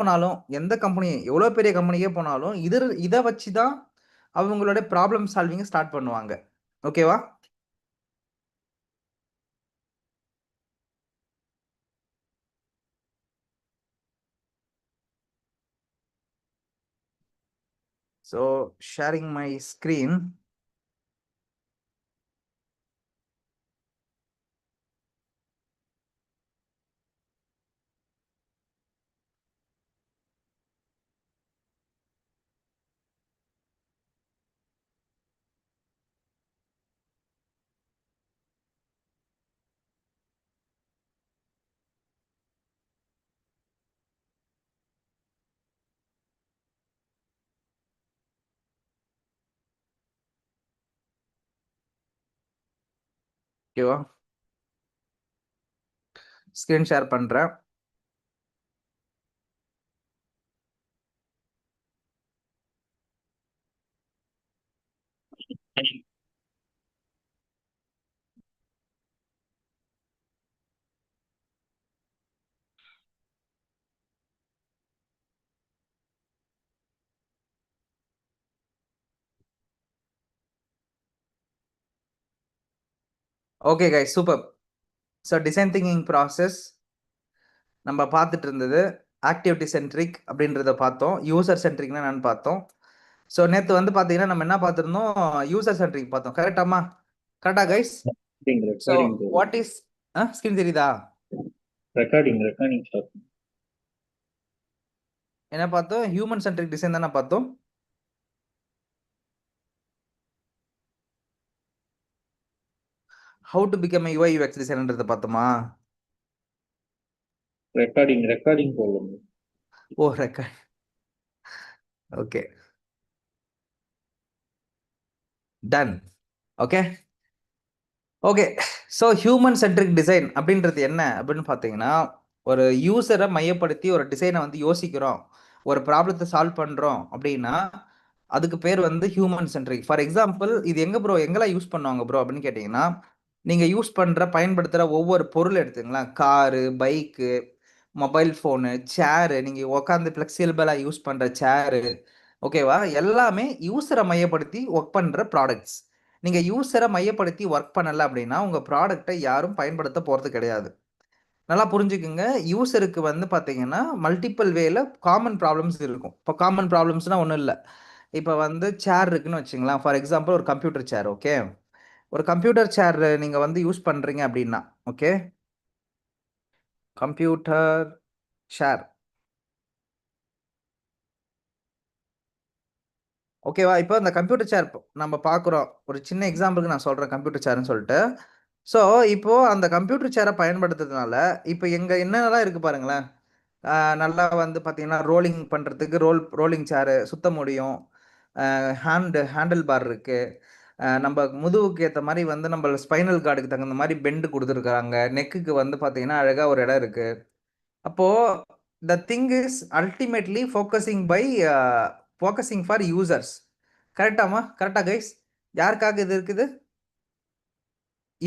போனாலும் எந்த கம்பெனி எவ்வளவு பெரிய கம்பெனிக்கே போனாலும் இதை வச்சுதான் அவங்களோட ப்ராப்ளம் சால்விங் ஸ்டார்ட் பண்ணுவாங்க. ஓகேவா? So sharing my screen. ஓகேவா? ஸ்கிரீன் ஷேர் பண்றேன். Okay guys, super. So design thinking process நம்ம பார்த்துட்டு இருந்தது ஆக்டிவிட்டி சென்ட்ரிக் அப்படின்றத பார்த்தோம். யூசர் சென்ட்ரிக்னா என்னன்னு பார்த்தோம். ஸோ நேற்று வந்து பார்த்தீங்கன்னா நம்ம என்ன பார்த்துருந்தோம்? யூசர் சென்ட்ரிக் பார்த்தோம். கரெக்டாமா? கரெக்டா guys? So what is screen தெரியுதா? Recording stop. என்ன பார்த்தோம்? ஹியூமன் சென்ட்ரிக் டிசைன் தானே பார்த்தோம். How to become UI UX டிசைனர்ன்றத பார்த்தோமா? ரெக்கார்டிங் போடணும். Oh, record. Okay, done. Okay okay. So human centric design அப்படின்றது என்ன அப்படின்னு பார்த்தீங்கன்னா, ஒரு யூசரை மையப்படுத்தி ஒரு டிசைனை வந்து யோசிக்கிறோம், ஒரு ப்ராப்ளத்தை சால்வ் பண்ணுறோம் அப்படின்னா அதுக்கு பேர் வந்து ஹியூமன் சென்ட்ரிக். ஃபார் எக்ஸாம்பிள், இது எங்கெல்லாம் யூஸ் பண்ணுவாங்க ப்ரோ அப்படின்னு கேட்டிங்கன்னா, நீங்கள் யூஸ் பண்ணுற பயன்படுத்துகிற ஒவ்வொரு பொருள் எடுத்துங்களா, காரு, பைக்கு, மொபைல் ஃபோனு, சேரு, நீங்கள் உட்காந்து ஃப்ளெக்சிபிளாக யூஸ் பண்ணுற சேரு, ஓகேவா, எல்லாமே யூசரை மையப்படுத்தி ஒர்க் பண்ணுற ப்ராடக்ட்ஸ். நீங்கள் யூசரை மையப்படுத்தி ஒர்க் பண்ணலை அப்படின்னா உங்கள் ப்ராடக்டை யாரும் பயன்படுத்த போகிறது கிடையாது. நல்லா புரிஞ்சுக்குங்க. யூசருக்கு வந்து பார்த்தீங்கன்னா மல்டிபிள் வேல காமன் ப்ராப்ளம்ஸ் இருக்கும். இப்போ காமன் ப்ராப்ளம்ஸ்னால் ஒன்றும் இல்லை. இப்போ வந்து சேர் இருக்குன்னு வச்சுங்களேன். ஃபார் எக்ஸாம்பிள் ஒரு கம்ப்யூட்டர் சேர். ஓகே, ஒரு கம்ப்யூட்டர் சேர் நீங்கள் வந்து யூஸ் பண்ணுறீங்க அப்படின்னா, ஓகே, கம்ப்யூட்டர் சேர், ஓகேவா? இப்போ இந்த கம்ப்யூட்டர் சேர் நம்ம பார்க்குறோம். ஒரு சின்ன எக்ஸாம்பிளுக்கு நான் சொல்கிறேன் கம்ப்யூட்டர் சேர்னு சொல்லிட்டு. ஸோ இப்போ அந்த கம்ப்யூட்டர் சேரை பயன்படுத்துறதுனால இப்போ என்னென்னலாம் இருக்குது பாருங்களேன். நல்லா வந்து பார்த்தீங்கன்னா ரோலிங் பண்ணுறதுக்கு ரோலிங் சேரு சுத்த முடியும். ஹேண்டில் பார் இருக்குது. நம்ம முதுகுக்கு ஏற்ற மாதிரி வந்து நம்ம ஸ்பைனல் கார்டுக்கு தகுந்த மாதிரி பெண்டு கொடுத்துருக்குறாங்க. நெக்குக்கு வந்து பார்த்தீங்கன்னா அழகாக ஒரு இடம் இருக்குது. அப்போது the thing is ultimately focusing for users. கரெக்டாமா? கரெக்டா கைஸ்? யாருக்காக இது இருக்குது?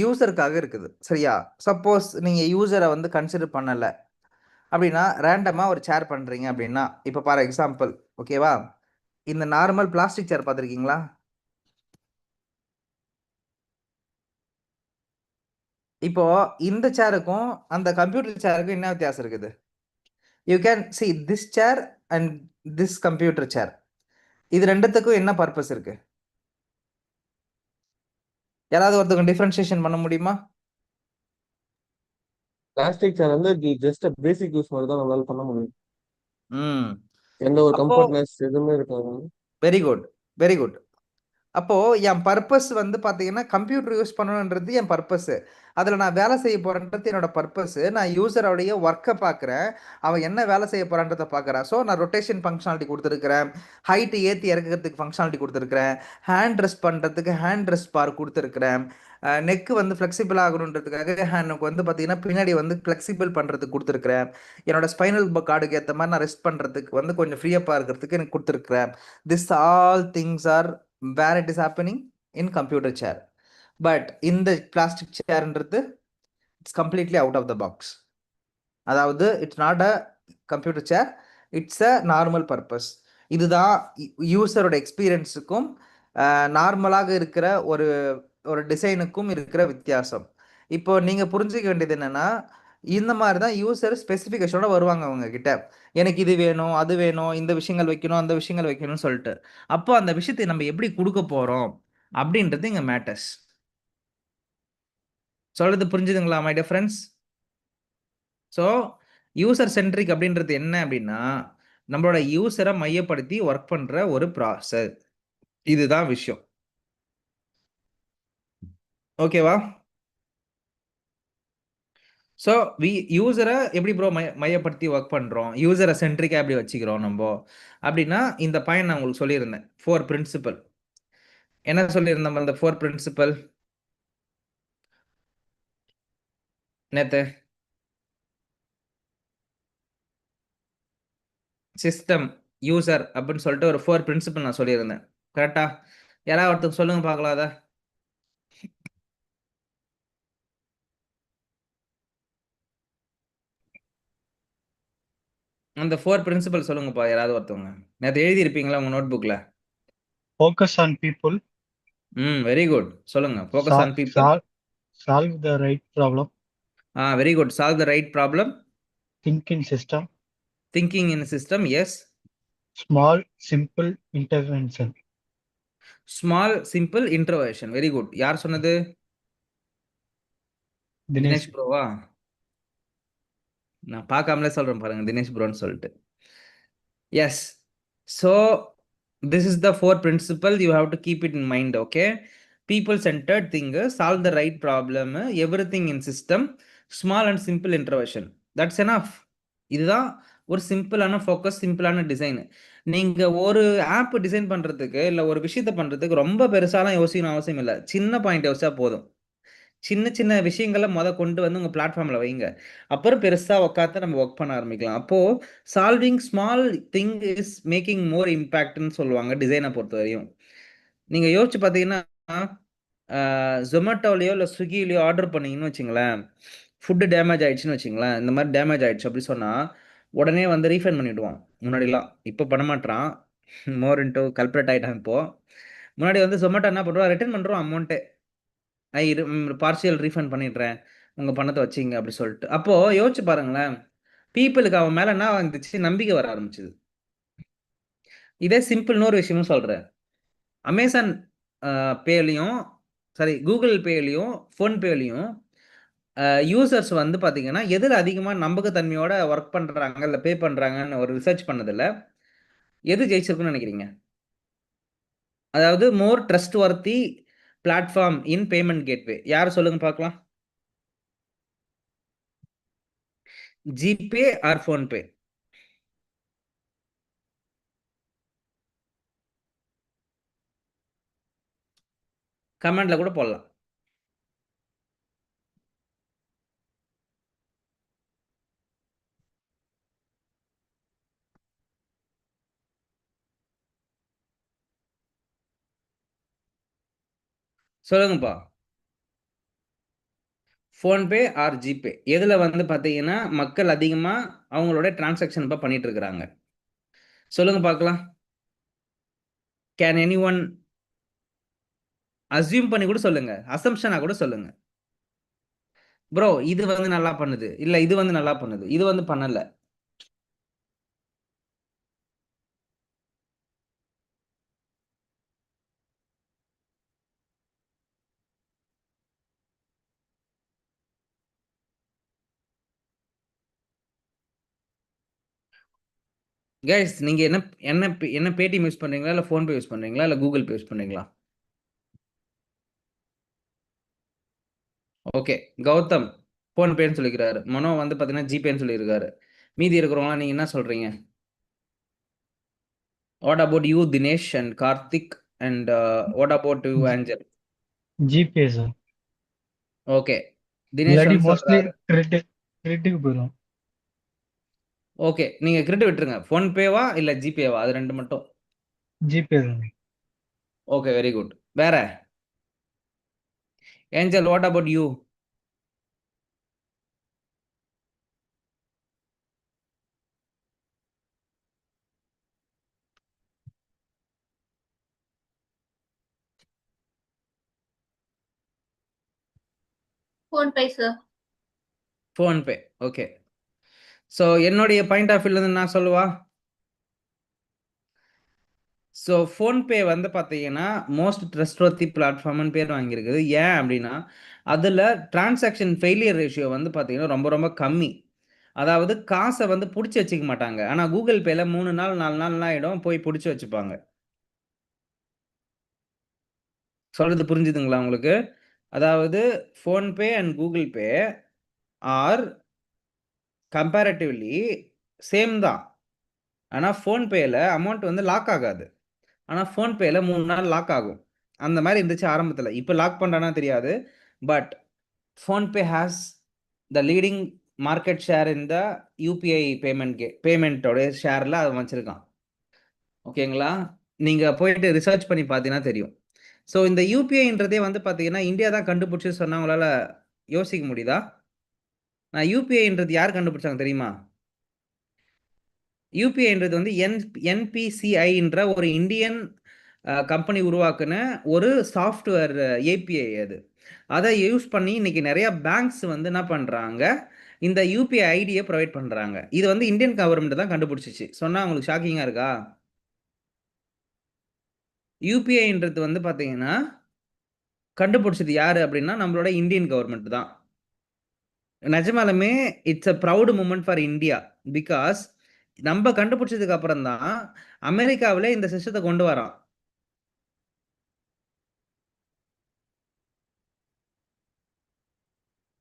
யூசருக்காக இருக்குது. சரியா? சப்போஸ் நீங்கள் யூசரை வந்து கன்சிடர் பண்ணலை அப்படின்னா ரேண்டமாக ஒரு சேர் பண்ணுறீங்க அப்படின்னா, இப்போ ஃபார் எக்ஸாம்பிள், ஓகேவா, இந்த நார்மல் பிளாஸ்டிக் சேர் பார்த்துருக்கீங்களா? இப்போ இந்த சேருக்கும் அந்த கம்ப்யூட்டர் சேருக்கும் என்ன வித்தியாசம் இருக்குது? You can see this chair and this computer chair. இது ரெண்டுத்துக்கும் என்ன பர்பஸ் இருக்கு? யாராவது ஒருத்தவங்க டிஃபரன்ஷியேஷன் பண்ண முடியுமா? பிளாஸ்டிக் சேர் வந்து ஜஸ்ட் பேசிக் யூஸ் மாதிரி தான் நம்மளால பண்ண முடியும். ம். எந்த ஒரு அப்போ கம்ஃபர்ட்னஸ் எதுவுமே இருக்காது. Very good, very good. அப்போ என் பர்பஸ் வந்து பார்த்தீங்கன்னா கம்ப்யூட்டர் யூஸ் பண்ணணுன்றது என் பர்பஸ். அதில் நான் வேலை செய்ய போறேன்றது என்னோட பர்பஸ். நான் யூசரோடைய ஒர்க்கை பார்க்குறேன், அவன் என்ன வேலை செய்ய போறான்றதை பார்க்குறேன். ஸோ நான் ரொட்டேஷன் ஃபங்க்ஷனாலிட்டி கொடுத்துருக்கிறேன், ஹைட்டு ஏற்றி இறக்கிறதுக்கு ஃபங்க்ஷனாலிட்டி கொடுத்துருக்கிறேன், ஹேண்ட் ரெஸ்ட் பண்ணுறதுக்கு ஹேண்ட் ரெஸ்ட் பார் கொடுத்துருக்கிறேன், நெக்கு வந்து ஃப்ளெக்சிபிள் ஆகணுன்றதுக்காக எனக்கு வந்து பார்த்தீங்கன்னா பின்னாடி வந்து ஃப்ளெக்சிபிள் பண்ணுறதுக்கு கொடுத்துருக்கிறேன், என்னோட ஸ்பைனல் கார்டுக்கு ஏற்ற மாதிரி நான் ரெஸ்ட் பண்ணுறதுக்கு வந்து கொஞ்சம் ஃப்ரீயப்பாக இருக்கிறதுக்கு எனக்கு கொடுத்துருக்கிறேன். This all things are where it is happening in computer chair. But in the plastic chair it's completely out of the box. அதாவது it's not a computer chair, it's a normal purpose. இதுதான் யூசரோட எக்ஸ்பீரியன்ஸுக்கும் நார்மலாக இருக்கிற ஒரு ஒரு டிசைனுக்கும் இருக்கிற வித்தியாசம். இப்போ நீங்கள் புரிஞ்சுக்க வேண்டியது என்னன்னா, இந்த மாதிரி தான் யூசர் ஸ்பெசிஃபிகேஷனோட வருவாங்க அவங்க கிட்ட. எனக்கு இது வேணும், அது வேணும், இந்த விஷயங்கள் வைக்கணும், அந்த விஷயங்கள் வைக்கணும்னு சொல்லிட்டு. அப்போ அந்த விஷயத்தை நம்ம எப்படி கொடுக்க போறோம் அப்படின்றது இங்க மேட்டர்ஸ். சொல்றது புரிஞ்சுதுங்களா my dear friends? So user centric அப்படின்றது என்ன அப்படின்னா, நம்மளோட யூசரை மையப்படுத்தி ஒர்க் பண்ற ஒரு ப்ராசஸ். இதுதான் விஷயம். ஓகேவா? ஸோ யூசரை எப்படி ப்ரோ மையப்படுத்தி ஒர்க் பண்றோம், யூசரை சென்ட்ரிக்கா எப்படி வச்சுக்கிறோம் நம்ம அப்படின்னா, இந்த பாயிண்ட் நான் உங்களுக்கு சொல்லியிருந்தேன். 4 பிரின்சிபல். என்ன சொல்லியிருந்தோம் அந்த 4 பிரின்சிபல் நேத்து? சிஸ்டம், யூசர் அப்படின்னு சொல்லிட்டு ஒரு 4 பிரின்சிபல் நான் சொல்லியிருந்தேன். கரெக்டா? யாராவது ஒருத்தர் சொல்லுங்க பார்க்கலாம் அத. அந்த 4 பிரின்சிபல் சொல்லுங்கப்பா யாராவது ஒருத்தவங்க. நேத்து எழுதியிருப்பீங்களா உங்க நோட் புக்ல? Focus on people, very good. சொல்லுங்க. Focus sol- on people. sol- solve the right problem, very good. Solve the right problem. think in system, thinking in system. Yes. small, simple intervention. Small simple intervention. Very good. யார் சொன்னது? Dinesh, Dinesh ப்ரோவா? நான் பார்க்காமலே சொல்றேன் பாருங்க, தினேஷ் ப்ரோன்னு சொல்லிட்டு. Yes. So this is the 4 principal you have to keep it in mind. Okay. People centred thing, solve the right problem, everything in system, small and simple intervention. That's enough. இதுதான் ஒரு சிம்பிளான focus, சிம்பிளான design. நீங்க ஒரு app design பண்றதுக்கு இல்ல ஒரு விஷயத்த பண்றதுக்கு ரொம்ப பெருசாலாம் யோசிக்கணும் அவசியம் இல்லை. சின்ன பாயிண்ட் யோசிச்சா போதும். சின்ன சின்ன விஷயங்களை கொண்டு வந்து உங்க பிளாட்ஃபார்ம்ல வைங்க. அப்புறம் பெருசா உட்காந்து நம்ம ஒர்க் பண்ண ஆரம்பிக்கலாம். அப்போ solving small thing is making more இம்பாக்ட்னு சொல்லுவாங்க டிசைனை பொறுத்த வரையும். நீங்க யோசிச்சு பார்த்தீங்கன்னா, ஜொமேட்டோலையோ இல்லை ஸ்விக்கிலையோ ஆர்டர் பண்ணீங்கன்னு வச்சுங்களேன், ஃபுட்டு டேமேஜ் ஆயிடுச்சுன்னு வச்சுங்களேன், இந்த மாதிரி டேமேஜ் ஆயிடுச்சு அப்படி சொன்னா உடனே வந்து ரீஃபண்ட் பண்ணிவிடுவான். முன்னாடிலாம். இப்போ பண்ண மாட்டான். மோர் இன்டூ கல்பரேட் ஆகிட்டான் இப்போ. முன்னாடி வந்து ஜொமேட்டோ என்ன பண்ணுறோம், ரிட்டர்ன் பண்ணுறோம் அமௌண்ட்டே. ஐ பார்ஷியல் ரீஃபண்ட் பண்ணிடுறேன், உங்கள் பணத்தை வச்சிங்க அப்படி சொல்லிட்டு. அப்போது யோசிச்சு பாருங்களேன், பீப்புளுக்கு அவன் மேலே என்ன வந்துச்சு, நம்பிக்கை வர ஆரம்பிச்சுது. இதே சிம்பிள்னு ஒரு விஷயமும் சொல்கிறேன். அமேசான் பேலையும் சாரி கூகுள் பேலையும் ஃபோன்பேலையும் யூசர்ஸ் வந்து பார்த்தீங்கன்னா எதில் அதிகமாக நம்பகத்தன்மையோட ஒர்க் பண்ணுறாங்க இல்லை பே பண்ணுறாங்கன்னு ஒரு ரிசர்ச் பண்ணதில்ல. எது ஜெயிச்சிருக்குன்னு நினைக்கிறீங்க? அதாவது more trustworthy platform in payment gateway யார் சொல்லுங்க பார்க்கலாம்? GPay or PhonePe? கமெண்ட்ல கூட போடலாம். சொல்லுங்கப்பா. ஃபோன்பே ஆர் ஜிபே எதில் வந்து பார்த்தீங்கன்னா மக்கள் அதிகமாக அவங்களோட டிரான்சாக்ஷன் இப்போ பண்ணிட்டு இருக்கிறாங்க? சொல்லுங்க பார்க்கலாம். கேன் எனி ஒன் அசியூம் பண்ணி கூட சொல்லுங்க, அசம்ஷனா கூட சொல்லுங்க. ப்ரோ இது வந்து நல்லா பண்ணுது, இல்லை இது வந்து நல்லா பண்ணுது, இது வந்து பண்ணல. கைஸ் நீங்க என்ன என்ன என்ன பேடிஎம் யூஸ் பண்றீங்களா இல்லை ஃபோன்பே யூஸ் பண்றீங்களா இல்லை கூகுள் பே யூஸ் பண்றீங்களா? ஓகே. கௌதம் ஃபோன்பேன்னு சொல்லிக்கிறாரு, மனோ வந்து பார்த்தீங்கன்னா ஜிபேன்னு சொல்லியிருக்காரு. மீதி இருக்கிறவங்களாம் நீங்க என்ன சொல்றீங்க? What about you Dinesh and Karthik and what about you Aanchal? GPay, sir. Okay. Dinesh இல்லாட்டி வந்து மோஸ்ட்லி சொல்றாரு. கிரெடிட்டுக்கு போயிடும். ஓகே நீங்க கிரெடிட் விட்டுருங்க. ஃபோன்பேவா இல்லை ஜிபேவா? அது ரெண்டு மட்டும். ஜிபே தான். Okay very good. வேற? Angel what about you? PhonePe sir. PhonePe. Okay. So என்னுடைய பாயிண்ட் ஆஃப் வியூலேருந்து நான் சொல்லவா? ஸோ ஃபோன்பே வந்து பார்த்தீங்கன்னா மோஸ்ட் ட்ரஸ்ட்வர்த்தி பிளாட்ஃபார்ம்னு பேர் வாங்கியிருக்குது. ஏன் அப்படின்னா அதில் டிரான்சாக்ஷன் ஃபெயிலியர் ரேஷியோ வந்து பார்த்தீங்கன்னா ரொம்ப ரொம்ப கம்மி. அதாவது காசை வந்து பிடிச்சி வச்சுக்க மாட்டாங்க. ஆனால் கூகுள் பேல 3 நாள் 4 நாள்லாம் ஆகிடும், போய் பிடிச்சி வச்சுப்பாங்க. சொல்றது புரிஞ்சுதுங்களா உங்களுக்கு? அதாவது PhonePe and Google Pay are comparatively same தான். ஆனால் ஃபோன்பேயில் அமௌண்ட் வந்து லாக் ஆகாது. ஆனால் ஃபோன்பேயில் 3 நாள் லாக் ஆகும். அந்த மாதிரி இருந்துச்சு ஆரம்பத்தில். இப்போ லாக் பண்ணுறானா தெரியாது. But PhonePe has the leading market share in the UPI பேமெண்ட்டோடைய ஷேரில் அதை வச்சுருக்கான். ஓகேங்களா? நீங்கள் போயிட்டு ரிசர்ச் பண்ணி பார்த்தீங்கன்னா தெரியும். ஸோ இந்த யூபிஐன்றதே வந்து பார்த்தீங்கன்னா இந்தியா தான் கண்டுபிடிச்சி சொன்னால் உங்களால் யோசிக்க முடியுதா? நான் யூபிஐன்றது யார் கண்டுபிடிச்சாங்க தெரியுமா? யூபிஐன்றது வந்து என்பிசிஐன்ற ஒரு இந்தியன் கம்பெனி உருவாக்குன ஒரு சாஃப்ட்வேர் ஏபிஐ அது. அதை யூஸ் பண்ணி இன்னைக்கு நிறைய பேங்க்ஸ் வந்து என்ன பண்ணுறாங்க, இந்த யூபிஐ ஐடியை ப்ரொவைட் பண்ணுறாங்க. இது வந்து இந்தியன் கவர்மெண்ட் தான் கண்டுபிடிச்சிச்சு. சொன்னால் உங்களுக்கு ஷாக்கிங்காக இருக்கா? யூபிஐன்றது வந்து பார்த்தீங்கன்னா கண்டுபிடிச்சது யார் அப்படின்னா நம்மளோட இந்தியன் கவர்மெண்ட் தான். நிஜமாலுமே it's a proud moment for India. Because நம்ம கண்டுபிடிச்சதுக்கு அப்புறம் தான் அமெரிக்காவில் இந்த சிஸ்டத்தை கொண்டு வரான்.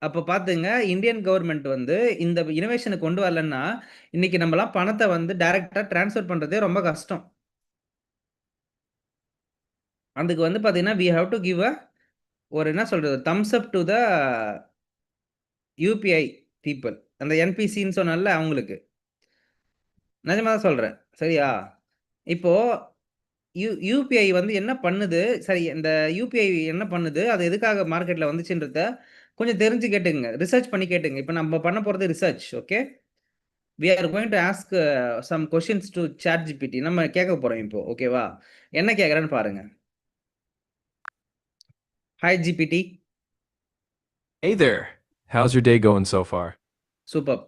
அப்போ பார்த்துங்க, இந்தியன் கவர்மெண்ட் வந்து இந்த இனோவேஷனை கொண்டு வரலன்னா இன்னைக்கு நம்மலாம் பணத்தை வந்து டைரக்டாக டிரான்ஸ்ஃபர் பண்ணுறதே ரொம்ப கஷ்டம். அதுக்கு வந்து பார்த்தீங்கன்னா we have to give a ஒரு என்ன சொல்கிறது thumbs up to the UPI people. அந்த என்பிசின்னு சொன்னால அவங்களுக்கு நிஜமாக தான் சொல்கிறேன். சரியா? இப்போது யூபிஐ வந்து என்ன பண்ணுது, சரி இந்த யூபிஐ என்ன பண்ணுது, அது எதுக்காக மார்க்கெட்டில் வந்துச்சுன்றத கொஞ்சம் தெரிஞ்சு கேட்டுங்க, ரிசர்ச் பண்ணி கேட்டுங்க. இப்போ நம்ம பண்ண போகிறது research. Okay, we are going to ask some questions to ChatGPT. நம்ம கேட்க போகிறோம் இப்போ. ஓகேவா? என்ன கேட்குறேன்னு பாருங்க. Hi GPT. Hey there. How's your day going so far? Super.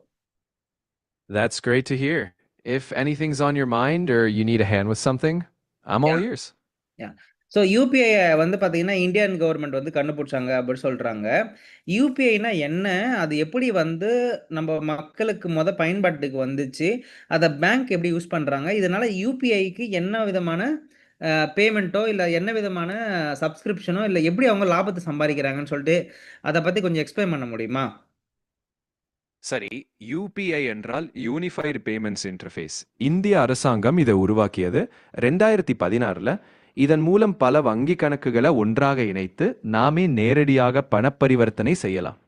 That's great to hear. If anything's on your mind or you need a hand with something, I'm all ears. So UPI வந்து பார்த்தீங்கன்னா Indian government வந்து கண்டுபிடிச்சாங்க அப்படின்னு சொல்கிறாங்க. யூபிஐனா என்ன, அது எப்படி வந்து நம்ம மக்களுக்கு பயன்பாட்டுக்கு வந்துச்சு, அதை பேங்க் எப்படி யூஸ் பண்ணுறாங்க, இதனால் யூபிஐக்கு என்ன விதமான பேமெண்ட்டோ இல்லை என்ன விதமான சப்ஸ்கிரிப்ஷனோ இல்லை எப்படி அவங்க லாபத்தை சம்பாதிக்கிறாங்கன்னு சொல்லிட்டு அதை பற்றி கொஞ்சம் எக்ஸ்பிளைன் பண்ண முடியுமா? சரி, யூபிஐ என்றால் யூனிஃபைடு பேமெண்ட்ஸ் இன்டர்ஃபேஸ். இந்திய அரசாங்கம் இதை உருவாக்கியது 2016ல். இதன் மூலம் பல வங்கி கணக்குகளை ஒன்றாக இணைத்து நாமே நேரடியாக பணப்பரிவர்த்தனை செய்யலாம்.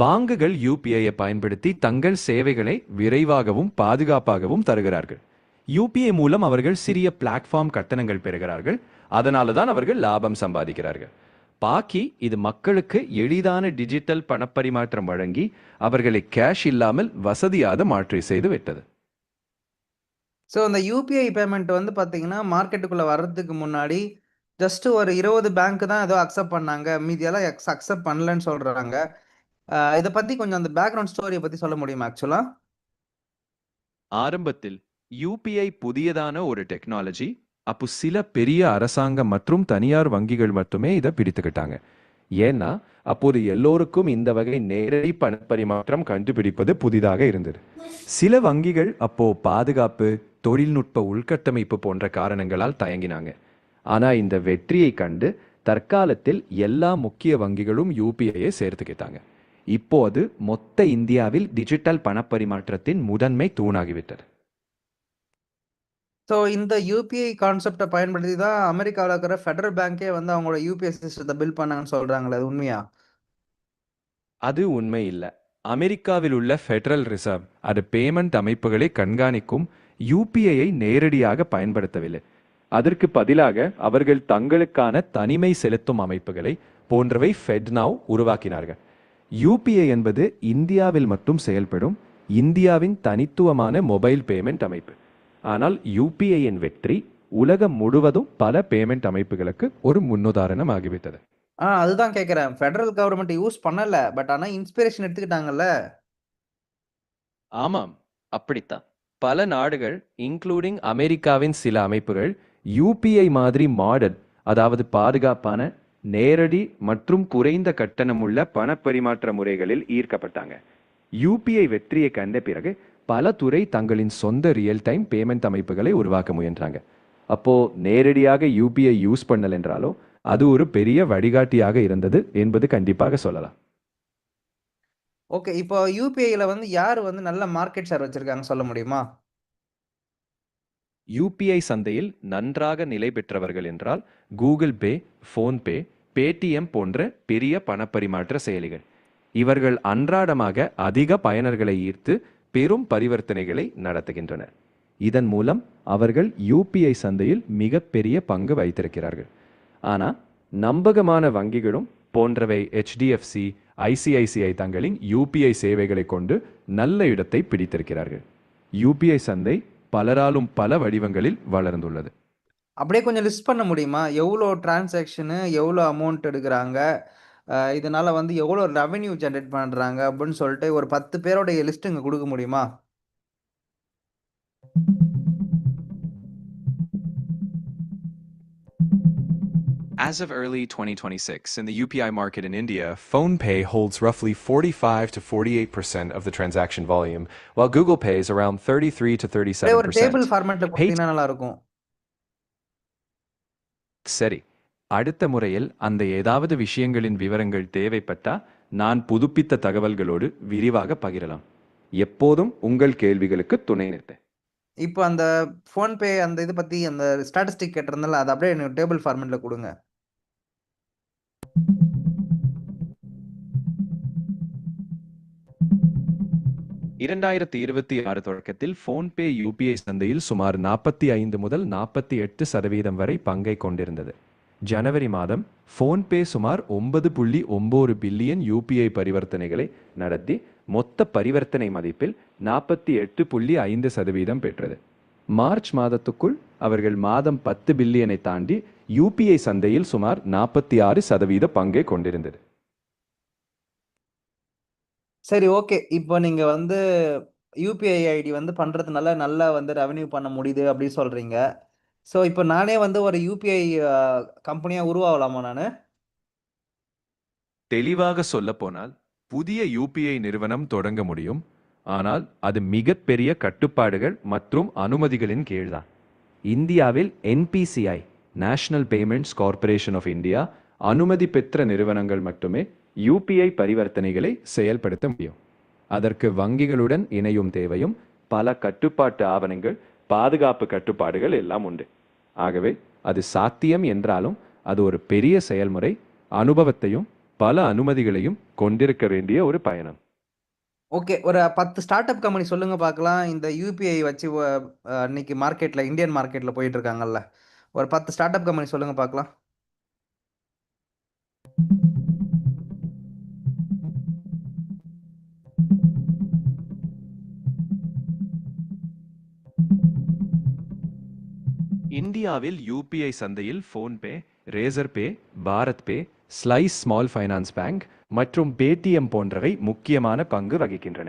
பாங்குகள் யூபிஐயை பயன்படுத்தி தங்கள் சேவைகளை விரைவாகவும் பாதுகாப்பாகவும் தருகிறார்கள். யூபிஐ மூலம் அவர்கள் சிறிய பிளாட்ஃபார்ம் கட்டணங்கள் பெறுகிறார்கள். அதனால தான் அவர்கள் லாபம் சம்பாதிக்கிறார்கள். பாக்கி இது மக்களுக்கு எளிதான டிஜிட்டல் பணப்பரிமாற்றம் வழங்கி அவர்களை கேஷ் இல்லாமல் வசதியாக மாற்றி செய்து விட்டது. ஸோ அந்த யூபிஐ பேமெண்ட் வந்து பார்த்தீங்கன்னா மார்க்கெட்டுக்குள்ளே வர்றதுக்கு முன்னாடி ஜஸ்ட் ஒரு 20 பேங்க் தான் ஏதோ அக்செப்ட் பண்ணாங்க, மீதியெல்லாம் அக்செப்ட் பண்ணலன்னு சொல்கிறாங்க. இதை பற்றி கொஞ்சம் அந்த பேக்ரவுண்ட் ஸ்டோரியை பற்றி சொல்ல முடியுமா? ஆக்சுவலாக ஆரம்பத்தில் யூபிஐ புதியதான ஒரு டெக்னாலஜி. அப்போ சில பெரிய அரசாங்க மற்றும் தனியார் வங்கிகள் மட்டுமே இதை பிடித்துக்கிட்டாங்க. ஏன்னா அப்போது எல்லோருக்கும் இந்த வகை நேரடி பணப்பரிமாற்றம் கண்டுபிடிப்பது புதிதாக இருந்தது. சில வங்கிகள் அப்போ பாதுகாப்பு, தொழில்நுட்ப உள்கட்டமைப்பு போன்ற காரணங்களால் தயங்கினாங்க. ஆனா இந்த வெற்றியை கண்டு தற்காலத்தில் எல்லா முக்கிய வங்கிகளும் யூபிஐயை சேர்த்துக்கிட்டாங்க. இப்போ அது மொத்த இந்தியாவில் டிஜிட்டல் பணப்பரிமாற்றத்தின் முதன்மை தூணாகிவிட்டது. ஸோ இந்த யூபிஐ கான்செப்டை பயன்படுத்தி தான் அமெரிக்காவில் இருக்கிற ஃபெடரல் பேங்கே வந்து அவங்களோட யூபிஐ சிஸ்டத்தை பில்ட் பண்ணாங்கன்னு சொல்கிறாங்களே, அது உண்மையா? அது உண்மை இல்லை. அமெரிக்காவில் உள்ள ஃபெடரல் ரிசர்வ் அது பேமெண்ட் அமைப்புகளை கண்காணிக்கும் யூபிஐயை நேரடியாக பயன்படுத்தவில்லை. அதற்கு பதிலாக அவர்கள் தங்களுக்கான தனிமை செலுத்தும் அமைப்புகளை போன்றவை ஃபெட்நாவ் உருவாக்கினார்கள். யூபிஐ என்பது இந்தியாவில் மட்டும் செயல்படும் இந்தியாவின் தனித்துவமான மொபைல் பேமெண்ட் அமைப்பு. ஆனால் யூபிஐயின் வெற்றி உலகம் முழுவதும் பல பேமெண்ட் அமைப்புகளுக்கு ஒரு முன்னுதாரணம் ஆகிவிட்டது. அதுதான் கேட்குறேன். ஃபெடரல் கவர்மெண்ட் யூஸ் பண்ணல. பட் ஆனா இன்ஸ்பிரேஷன் எடுத்துக்கிட்டாங்கல்ல. ஆமாம், அப்படித்தான். பல நாடுகள், இன்க்ளூடிங் அமெரிக்காவின் சில அமைப்புகள், யூபிஐ மாதிரி மாடல், அதாவது பாதுகாப்பான, நேரடி மற்றும் குறைந்த கட்டணமுள்ள பணப்பரிமாற்ற முறைகளில் ஈர்க்கப்பட்டாங்க. யூபிஐ வெற்றியை கண்ட பிறகு பல துறை தங்களின் சொந்த ரியல் டைம் பேமெண்ட் அமைப்புகளை உருவாக்க முயன்றாங்க. அப்போ நேரடியாக யூபிஐ யூஸ் பண்ணல என்றாலும் அது ஒரு பெரிய வழிகாட்டியாக இருந்தது என்பது கண்டிப்பாக சொல்லலாம். ஓகே. இப்போ யூபிஐல வந்து யார் வந்து நல்ல மார்க்கெட் ஷேர் வச்சிருக்காங்க சொல்ல முடியுமா? யூபிஐ சந்தையில் நன்றாக நிலை பெற்றவர்கள் என்றால் கூகுள் பே, ஃபோன்பே, பேடிஎம் போன்ற பெரிய பணப்பரிமாற்ற செயலிகள். இவர்கள் அன்றாடமாக அதிக பயனர்களை ஈர்த்து பெரும் பரிவர்த்தனைகளை நடத்துகின்றனர். இதன் மூலம் அவர்கள் யூபிஐ சந்தையில் மிகப்பெரிய பங்கு வைத்திருக்கிறார்கள். ஆனால் நம்பகமான வங்கிகளும் போன்றவை HDFC, ICICI தங்களின் யூபிஐ சேவைகளை கொண்டு நல்ல இடத்தை பிடித்திருக்கிறார்கள். யூபிஐ சந்தை பலராலும் பல வடிவங்களில் வளர்ந்துள்ளது. அப்படியே கொஞ்சம் லிஸ்ட் பண்ண முடியுமா? எவ்வளோ டிரான்சாக்ஷனு, எவ்வளோ அமௌண்ட் எடுக்குறாங்க, இதனால வந்து எவ்வளோ ரெவென்யூ ஜென்ரேட் பண்றாங்க அப்படின்னு சொல்லிட்டு ஒரு 10 பேரோடைய லிஸ்ட் இங்க குடுக்க முடியுமா? As of early 2026, in the UPI market in India, PhonePe holds roughly 45 to 48% of the transaction volume, while Google Pay is around 33 to அப்படியே ஒரு டேபிள் 37%. ஃபார்மேட்ல கொடுத்தீங்கன்னா நல்லா இருக்கும். சரி, அடுத்த முறையில் அந்த ஏதாவது விஷயங்களின் விவரங்கள் தேவைப்பட்டா நான் புதுப்பித்த தகவல்களோடு விரிவாக பகிரலாம். எப்போதும் உங்கள் கேள்விகளுக்கு துணை நிற்பேன். இப்போ அந்த ஃபோன்பே அந்த இது பத்தி அந்த ஸ்டாட்டிஸ்டிக் கேட்டிருந்தல, அது அப்படியே எனக்கு டேபிள் ஃபார்மேட்ல குடுங்க. இரண்டாயிரத்தி 26 தொடக்கத்தில் ஃபோன்பே யூபிஐ சந்தையில் சுமார் 45 முதல் 48% வரை பங்கை கொண்டிருந்தது. ஜனவரி மாதம் ஃபோன்பே சுமார் 9.9 பில்லியன் யூபிஐ பரிவர்த்தனைகளை நடத்தி மொத்த பரிவர்த்தனை மதிப்பில் 48.5% பெற்றது. மார்ச் மாதத்துக்குள் அவர்கள் மாதம் 10 பில்லியனை தாண்டி யூபிஐ சந்தையில் சுமார் 46% பங்கை கொண்டிருந்தது. சரி, ஓகே. இப்போ நீங்க வந்து யூபிஐ ஐடி வந்து பண்றதுனால நல்லா வந்து ரெவென்யூ பண்ண முடியுது அப்படின்னு சொல்றீங்க. ஸோ இப்போ நானே வந்து ஒரு யூபிஐ கம்பெனியா உருவாகலாமா நானு? தெளிவாக சொல்லப்போனால் புதிய யூபிஐ நிறுவனம் தொடங்க முடியும், ஆனால் அது மிகப்பெரிய கட்டுப்பாடுகள் மற்றும் அனுமதிகளின் கீழ்தான். இந்தியாவில் NPCI, national payments corporation of India அனுமதி பெற்ற நிறுவனங்கள் மட்டுமே யூபிஐ பரிவர்த்தனைகளை செயல்படுத்த முடியும். அதற்கு வங்கிகளுடன் இணையும் தேவையும் பல கட்டுப்பாட்டு ஆவணங்கள், பாதுகாப்பு கட்டுப்பாடுகள் எல்லாம் உண்டு. ஆகவே அது சாத்தியம் என்றாலும் அது ஒரு பெரிய செயல்முறை, அனுபவத்தையும் பல அனுமதிகளையும் கொண்டிருக்க வேண்டிய ஒரு பயணம். ஓகே. ஒரு 10 ஸ்டார்ட் அப் கம்பெனி சொல்லுங்க பார்க்கலாம். இந்த யூபிஐ வச்சு இன்னைக்கு மார்க்கெட்ல இந்தியன் மார்க்கெட்ல போயிட்டு இருக்காங்கல்ல. ஒரு 10 ஸ்டார்ட் அப் கம்பெனி சொல்லுங்க பார்க்கலாம். இந்தியாவில் யூபிஐ சந்தையில் ஃபோன்பே, ரேசர் பே, பாரத் பே, ஸ்லைஸ் ஸ்மால் ஃபைனான்ஸ் பேங்க் மற்றும் பேடிஎம் போன்றவை முக்கியமான பங்கு வகிக்கின்றன.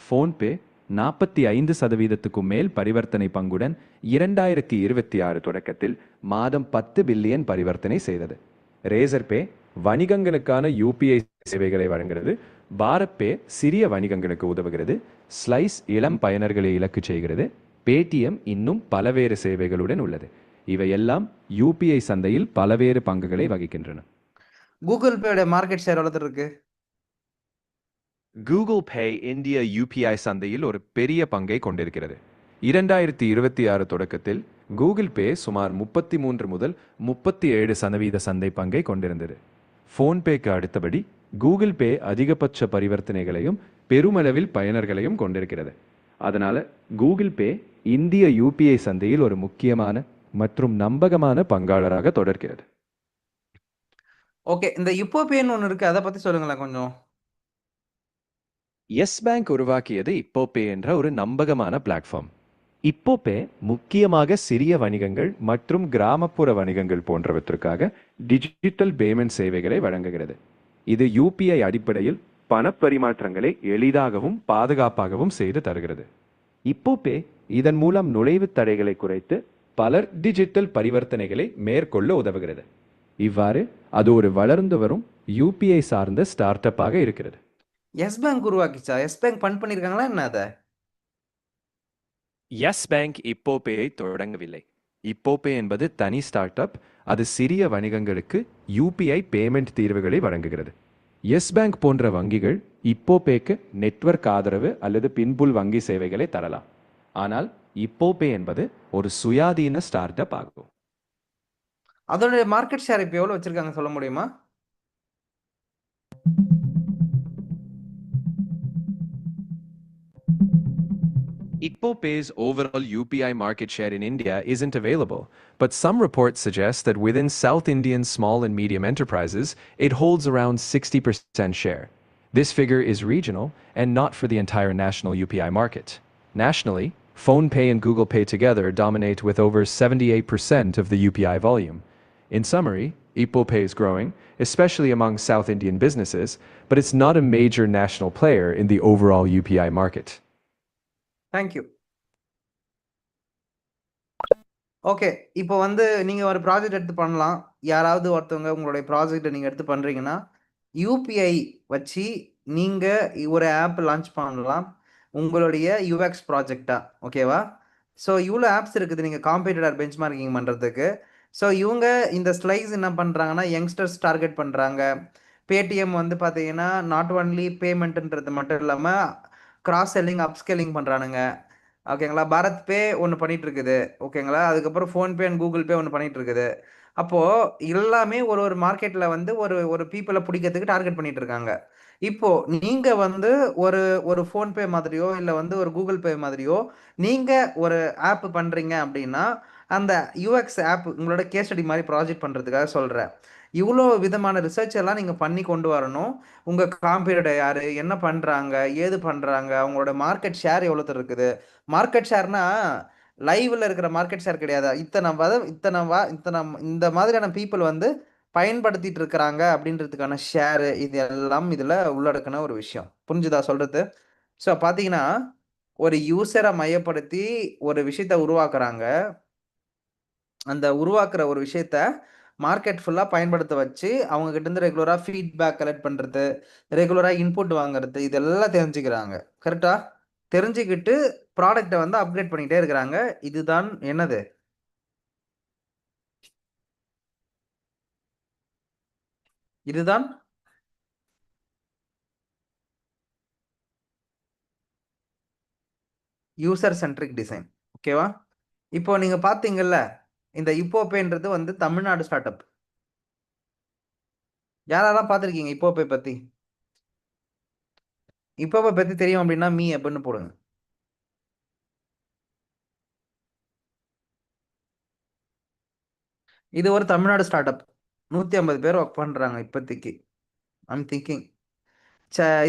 ஃபோன்பே 45%க்கும் மேல் பரிவர்த்தனை பங்குடன் 2026 தொடக்கத்தில் மாதம் 10 பில்லியன் பரிவர்த்தனை செய்தது. ரேசர் பே வணிகங்களுக்கான யூபிஐ சேவைகளை வழங்குகிறது. பாரத் பே சிறிய வணிகங்களுக்கு உதவுகிறது. ஸ்லைஸ் இளம் பயனர்களை இலக்கு செய்கிறது. பேடிஎம் இன்னும் பலவேறு சேவைகளுடன் உள்ளது. இவையெல்லாம் யூபிஐ சந்தையில் பலவேறு பங்குகளை வகிக்கின்றன. கூகுள் பேயோட மார்க்கெட் ஷேர் எவ்வளவு இருக்கு? கூகுள் பே இந்திய யூபிஐ சந்தையில் ஒரு பெரிய பங்கை கொண்டிருக்கிறது. 2026 தொடக்கத்தில் கூகுள் பே சுமார் 33 முதல் 37% சந்தை பங்கை கொண்டிருந்தது. ஃபோன்பேக்கு அடுத்தபடி கூகுள் பே அதிகபட்ச பரிவர்த்தனைகளையும் பெருமளவில் பயனர்களையும் கொண்டிருக்கிறது. அதனால கூகுள் பே இந்திய யூபிஐ சந்தையில் ஒரு முக்கியமான மற்றும் நம்பகமான பங்காளராக தொடர்கிறது. ஓகே. இந்த இப்போ பேன்னு ஒன்று இருக்கு, அதை பத்தி சொல்லுங்களேன் கொஞ்சம். எஸ் பேங்க் உருவாக்கியது இப்போ பே என்ற ஒரு நம்பகமான பிளாட்ஃபார்ம். இப்போபே முக்கியமாக சிறிய வணிகங்கள் மற்றும் கிராமப்புற வணிகங்கள் போன்றவற்றுக்காக டிஜிட்டல் பேமெண்ட் சேவைகளை வழங்குகிறது. இது யூபிஐ அடிப்படையில் பணப்பரிமாற்றங்களை எளிதாகவும் பாதுகாப்பாகவும் செய்து தருகிறது. இப்போபே இதன் மூலம் நுழைவுத் தடைகளை குறைத்து பலர் டிஜிட்டல் பரிவர்த்தனைகளை மேற்கொள்ள உதவுகிறது. இவ்வாறு அது ஒரு வளர்ந்து வரும் யூபிஐ சார்ந்த ஸ்டார்ட் அப்பாக இருக்கிறது. எஸ் பேங்க் உருவாக்கிச்சா? எஸ் பேங்க் ஃபண்ட் பண்ணியிருக்காங்களா என்ன அதை? எஸ் பேங்க் இப்போபேயை தொடங்கவில்லை. இப்போபே என்பது தனி ஸ்டார்ட் அப். அது சிறிய வணிகங்களுக்கு யூபிஐ பேமெண்ட் தீர்வுகளை வழங்குகிறது. எஸ் பேங்க் போன்ற வங்கிகள் இப்போபேக்கு நெட்வொர்க் ஆதரவு அல்லது பின்புல் வங்கி சேவைகளை தரலாம். ஆனால் இப்போபே என்பது ஒரு சுயாதீன ஸ்டார்ட் அப் ஆகும். அதோட மார்க்கெட் ஷேர் இப்போ எவ்வளோ வச்சிருக்காங்க சொல்ல முடியுமா? Ippopay's overall UPI market share in India isn't available, but some reports suggest that within South Indian small and medium enterprises, it holds around 60% share. This figure is regional and not for the entire national UPI market. Nationally, PhonePe and Google Pay together dominate with over 78% of the UPI volume. In summary, Ippopay is growing, especially among South Indian businesses, but it's not a major national player in the overall UPI market. Thank you. Okay, இப்போ வந்து நீங்கள் ஒரு project எடுத்து பண்ணலாம். யாராவது ஒருத்தவங்க உங்களுடைய ப்ராஜெக்டை நீங்கள் எடுத்து பண்ணுறீங்கன்னா யூபிஐ வச்சு நீங்கள் ஒரு ஆப் லான்ச் பண்ணலாம் உங்களுடைய யூஎக்ஸ் ப்ராஜெக்டாக. ஓகேவா? ஸோ இவ்வளோ ஆப்ஸ் இருக்குது நீங்கள் காம்படிட்டர் பெஞ்ச்மார்க்கிங் பண்ணுறதுக்கு. ஸோ இவங்க இந்த ஸ்லைஸ் என்ன பண்ணுறாங்கன்னா யங்ஸ்டர்ஸ் டார்கெட் பண்ணுறாங்க. பேடிஎம் வந்து பார்த்தீங்கன்னா நாட் ஒன்லி பேமெண்ட்டுன்றது மட்டும் இல்லாமல் கிராஸ் செல்லிங் அப்ஸ்கெல்லிங் பண்ணுறானுங்க. ஓகேங்களா? பாரத் பே ஒன்று பண்ணிட்டு இருக்குது. ஓகேங்களா? அதுக்கப்புறம் ஃபோன்பே அண்ட் கூகுள் பே ஒன்று பண்ணிட்டு இருக்குது. அப்போது எல்லாமே ஒரு ஒரு மார்க்கெட்டில் வந்து ஒரு ஒரு பீப்புளை பிடிக்கிறதுக்கு டார்கெட் பண்ணிட்டு இருக்காங்க. இப்போது நீங்கள் வந்து ஒரு ஒரு ஃபோன்பே மாதிரியோ இல்லை வந்து ஒரு கூகுள் பே மாதிரியோ நீங்கள் ஒரு ஆப் பண்ணுறீங்க அப்படின்னா அந்த யூஎக்ஸ் ஆப் உங்களோட கேஸ் ஸ்டடி மாதிரி ப்ராஜெக்ட் பண்ணுறதுக்காக சொல்கிறேன். இவ்வளோ விதமான ரிசர்ச் எல்லாம் நீங்கள் பண்ணி கொண்டு வரணும். உங்கள் காம்பீட்டர் யார், என்ன பண்ணுறாங்க, ஏது பண்ணுறாங்க, அவங்களோட மார்க்கெட் ஷேர் எவ்வளோ இருக்குது. மார்க்கெட் ஷேர்னா லைவில் இருக்கிற மார்க்கெட் ஷேர் கிடையாது. இத்தனை இந்த மாதிரியான பீப்புள் வந்து பயன்படுத்திட்டு இருக்கிறாங்க அப்படின்றதுக்கான ஷேரு, இது எல்லாம் இதில் உள்ளடக்கின ஒரு விஷயம். புரிஞ்சுதா சொல்கிறது? ஸோ பார்த்தீங்கன்னா ஒரு யூசரை மையப்படுத்தி ஒரு விஷயத்தை உருவாக்குறாங்க. அந்த உருவாக்குற ஒரு விஷயத்த மார்க்கெட் ஃபுல்லாக பயன்படுத்த வச்சு அவங்க கிட்டேருந்து ரெகுலராக ஃபீட்பேக் கலெக்ட் பண்ணுறது, ரெகுலராக இன்புட் வாங்குறது, இதெல்லாம் தெரிஞ்சுக்கிறாங்க. கரெக்டாக தெரிஞ்சுக்கிட்டு ப்ராடக்டை வந்து அப்கிரேட் பண்ணிகிட்டே இருக்கிறாங்க. இதுதான் என்னது? இதுதான் யூசர் சென்ட்ரிக் டிசைன். ஓகேவா? இப்போ நீங்கள் பார்த்தீங்கல்ல, இந்த இப்போபேன்றது வந்து தமிழ்நாடு ஸ்டார்ட் அப். யாரெல்லாம் பார்த்துருக்கீங்க இப்போபே பற்றி? இப்போபே பற்றி தெரியும் அப்படின்னா மீ அப்படின்னு போடுங்க. இது ஒரு தமிழ்நாடு ஸ்டார்ட் அப். 150 பேர் ஒர்க் பண்ணுறாங்க இப்போதைக்கு. ஐம் திங்கிங்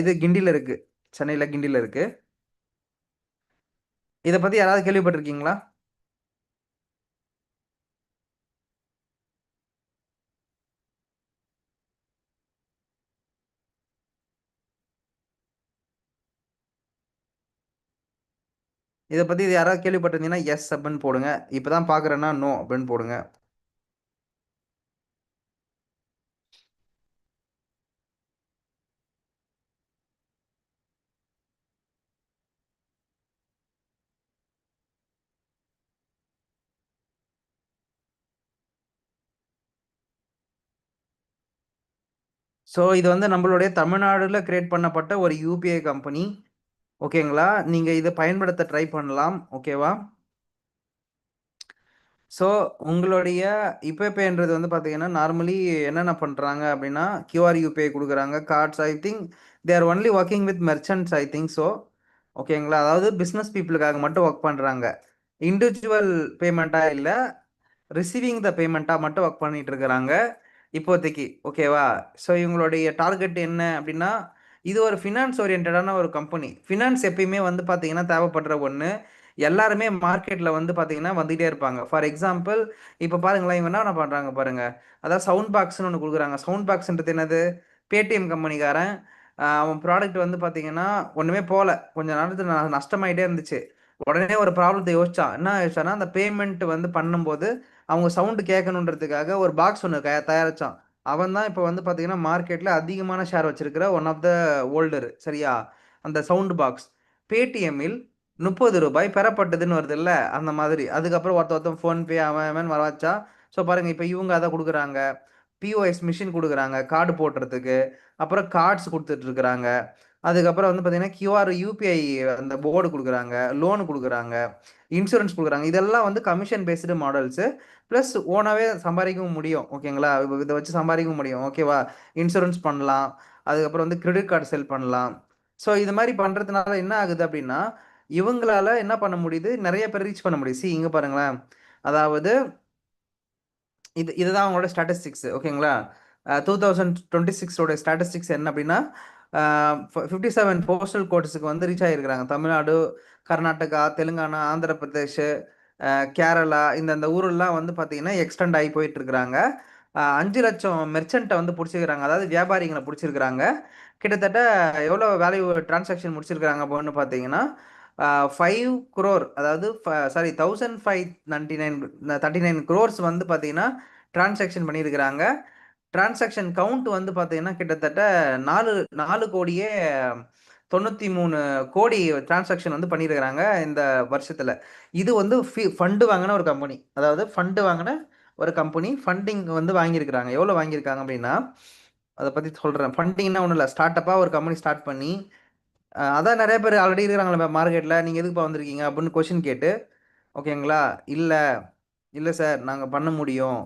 இது கிண்டியில் இருக்குது, சென்னையில் கிண்டியில் இருக்குது. இதை பற்றி யாராவது கேள்விப்பட்டிருக்கீங்களா? இதை பற்றி இது யாராவது கேள்விப்பட்டிருந்தீங்கன்னா எஸ் அப்படின்னு போடுங்க. இப்போ தான் பார்க்குறேன்னா நோ அப்படின்னு போடுங்க. ஸோ இது வந்து நம்மளுடைய தமிழ்நாடுல கிரியேட் பண்ணப்பட்ட ஒரு யூபிஐ கம்பெனி. ஓகேங்களா? நீங்கள் இதை பயன்படுத்த ட்ரை பண்ணலாம். ஓகேவா? ஸோ உங்களுடைய இப்போபேன்றது வந்து பார்த்தீங்கன்னா நார்மலி என்னென்ன பண்ணுறாங்க அப்படின்னா கியூஆர் யூபிஐ கொடுக்குறாங்க, cards. I think they are only working with merchants, I think so. ஓகேங்களா? அதாவது பிஸ்னஸ் பீப்புளுக்காக மட்டும் ஒர்க் பண்ணுறாங்க. இண்டிவிஜுவல் பேமெண்ட்டாக இல்லை, ரிசீவிங் த பேமெண்ட்டாக மட்டும் ஒர்க் பண்ணிட்டு இருக்கிறாங்க இப்போதைக்கு. ஓகேவா? ஸோ இவங்களுடைய டார்கெட் என்ன அப்படின்னா இது ஒரு ஃபினான்ஸ் ஓரியன்டான ஒரு கம்பெனி. ஃபினான்ஸ் எப்பயுமே வந்து பார்த்தீங்கன்னா தேவைப்படுற ஒன்று. எல்லாருமே மார்க்கெட்ல வந்து பாத்தீங்கன்னா வந்துட்டே இருப்பாங்க. ஃபார் எக்ஸாம்பிள் இப்போ பாருங்களேன், இவங்க என்ன பண்றாங்க பாருங்க. அதாவது சவுண்ட் பாக்ஸ்னு ஒன்று கொடுக்குறாங்க. சவுண்ட் பாக்ஸ்ன்றது என்னது? பேடிஎம் கம்பெனிக்காரன் அவன் ப்ராடக்ட் வந்து பாத்தீங்கன்னா ஒண்ணுமே போல, கொஞ்ச நேரத்துக்கு நஷ்டமாயிட்டே இருந்துச்சு. உடனே ஒரு ப்ராப்ளத்தை யோசிச்சான். என்ன யோசிச்சானா, அந்த பேமெண்ட் வந்து பண்ணும்போது அவங்க சவுண்ட் கேட்கணுன்றதுக்காக ஒரு பாக்ஸ் ஒன்று தயாரிச்சான். அவன் தான் இப்போ வந்து பாத்தீங்கன்னா மார்க்கெட்ல அதிகமான ஷேர் வச்சிருக்கிற ஒன் ஆஃப் த ஹோல்டர். சரியா? அந்த சவுண்ட் பாக்ஸ் பேடிஎம்மில் ரூபாய் 30 பெறப்பட்டதுன்னு வருது இல்ல, அந்த மாதிரி. அதுக்கப்புறம் ஒருத்தன் ஃபோன்பே அவன் அவன் வர வச்சா. ஸோ பாருங்க, இப்போ இவங்க அதை கொடுக்குறாங்க. பிஓஎஸ் மிஷின் கொடுக்குறாங்க கார்டு போடுறதுக்கு. அப்புறம் கார்ட்ஸ் கொடுத்துட்டு இருக்கிறாங்க. அதுக்கப்புறம் வந்து பார்த்தீங்கன்னா கியூஆர் யூபிஐ அந்த போர்டு கொடுக்குறாங்க, லோன் கொடுக்குறாங்க, இன்சூரன்ஸ் கொடுக்குறாங்க. இதெல்லாம் வந்து கமிஷன் பேஸ்டு மாடல்ஸு. ப்ளஸ் ஓனாகவே சம்பாதிக்கவும் முடியும். ஓகேங்களா? இதை வச்சு சம்பாதிக்கவும் முடியும். ஓகேவா? இன்சூரன்ஸ் பண்ணலாம். அதுக்கப்புறம் வந்து கிரெடிட் கார்டு செல் பண்ணலாம். ஸோ இது மாதிரி பண்ணுறதுனால என்ன ஆகுது அப்படின்னா, இவங்களால என்ன பண்ண முடியுது, நிறைய பேர் ரீச் பண்ண முடியுது. இங்கே பாருங்களேன். அதாவது இதுதான் அவங்களோட ஸ்டாட்டிஸ்டிக்ஸ். ஓகேங்களா? 2026 ஸ்டாட்டிஸ்டிக்ஸ் என்ன அப்படின்னா, 57 போஸ்டல் கோட்ஸுக்கு வந்து ரீச் ஆகியிருக்கிறாங்க. தமிழ்நாடு, கர்நாடகா, தெலுங்கானா, ஆந்திர பிரதேஷ், கேரளா இந்த ஊரெல்லாம் வந்து பார்த்தீங்கன்னா எக்ஸ்டெண்ட் ஆகி போயிட்டு இருக்கிறாங்க. 5 லட்சம் மெர்ச்சண்ட்டை வந்து பிடிச்சிருக்கிறாங்க. அதாவது வியாபாரிகளை பிடிச்சிருக்கிறாங்க. கிட்டத்தட்ட எவ்வளோ வேல்யூ டிரான்சாக்ஷன் முடிச்சிருக்கிறாங்க அப்படின்னு பார்த்தீங்கன்னா 5 crore, அதாவது சாரி 1539 crores வந்து பார்த்தீங்கன்னா டிரான்சாக்ஷன் பண்ணியிருக்கிறாங்க. டிரான்சாக்ஷன் கவுண்ட் வந்து பார்த்தீங்கன்னா கிட்டத்தட்ட 4 கோடியே 93 கோடி டிரான்சாக்ஷன் வந்து பண்ணியிருக்கிறாங்க இந்த வருஷத்தில். இது வந்து ஃபண்டு வாங்கின ஒரு கம்பெனி. அதாவது ஃபண்டு வாங்கின ஒரு கம்பெனி ஃபண்டிங் வந்து வாங்கியிருக்கிறாங்க. எவ்வளோ வாங்கியிருக்காங்க அப்படின்னா, அதை பற்றி சொல்கிறேன். ஃபண்டிங்னா ஒன்றும் இல்லை, ஸ்டார்ட் அப்பாக ஒரு கம்பெனி ஸ்டார்ட் பண்ணி அதான் நிறைய பேர் ஆல்ரெடி இருக்கிறாங்களே மார்க்கெட்டில், நீங்கள் எதுக்குப்பா வந்திருக்கீங்க அப்படின்னு கொஷின் கேட்டு, ஓகேங்களா, இல்லை இல்லை சார் நாங்கள் பண்ண முடியும்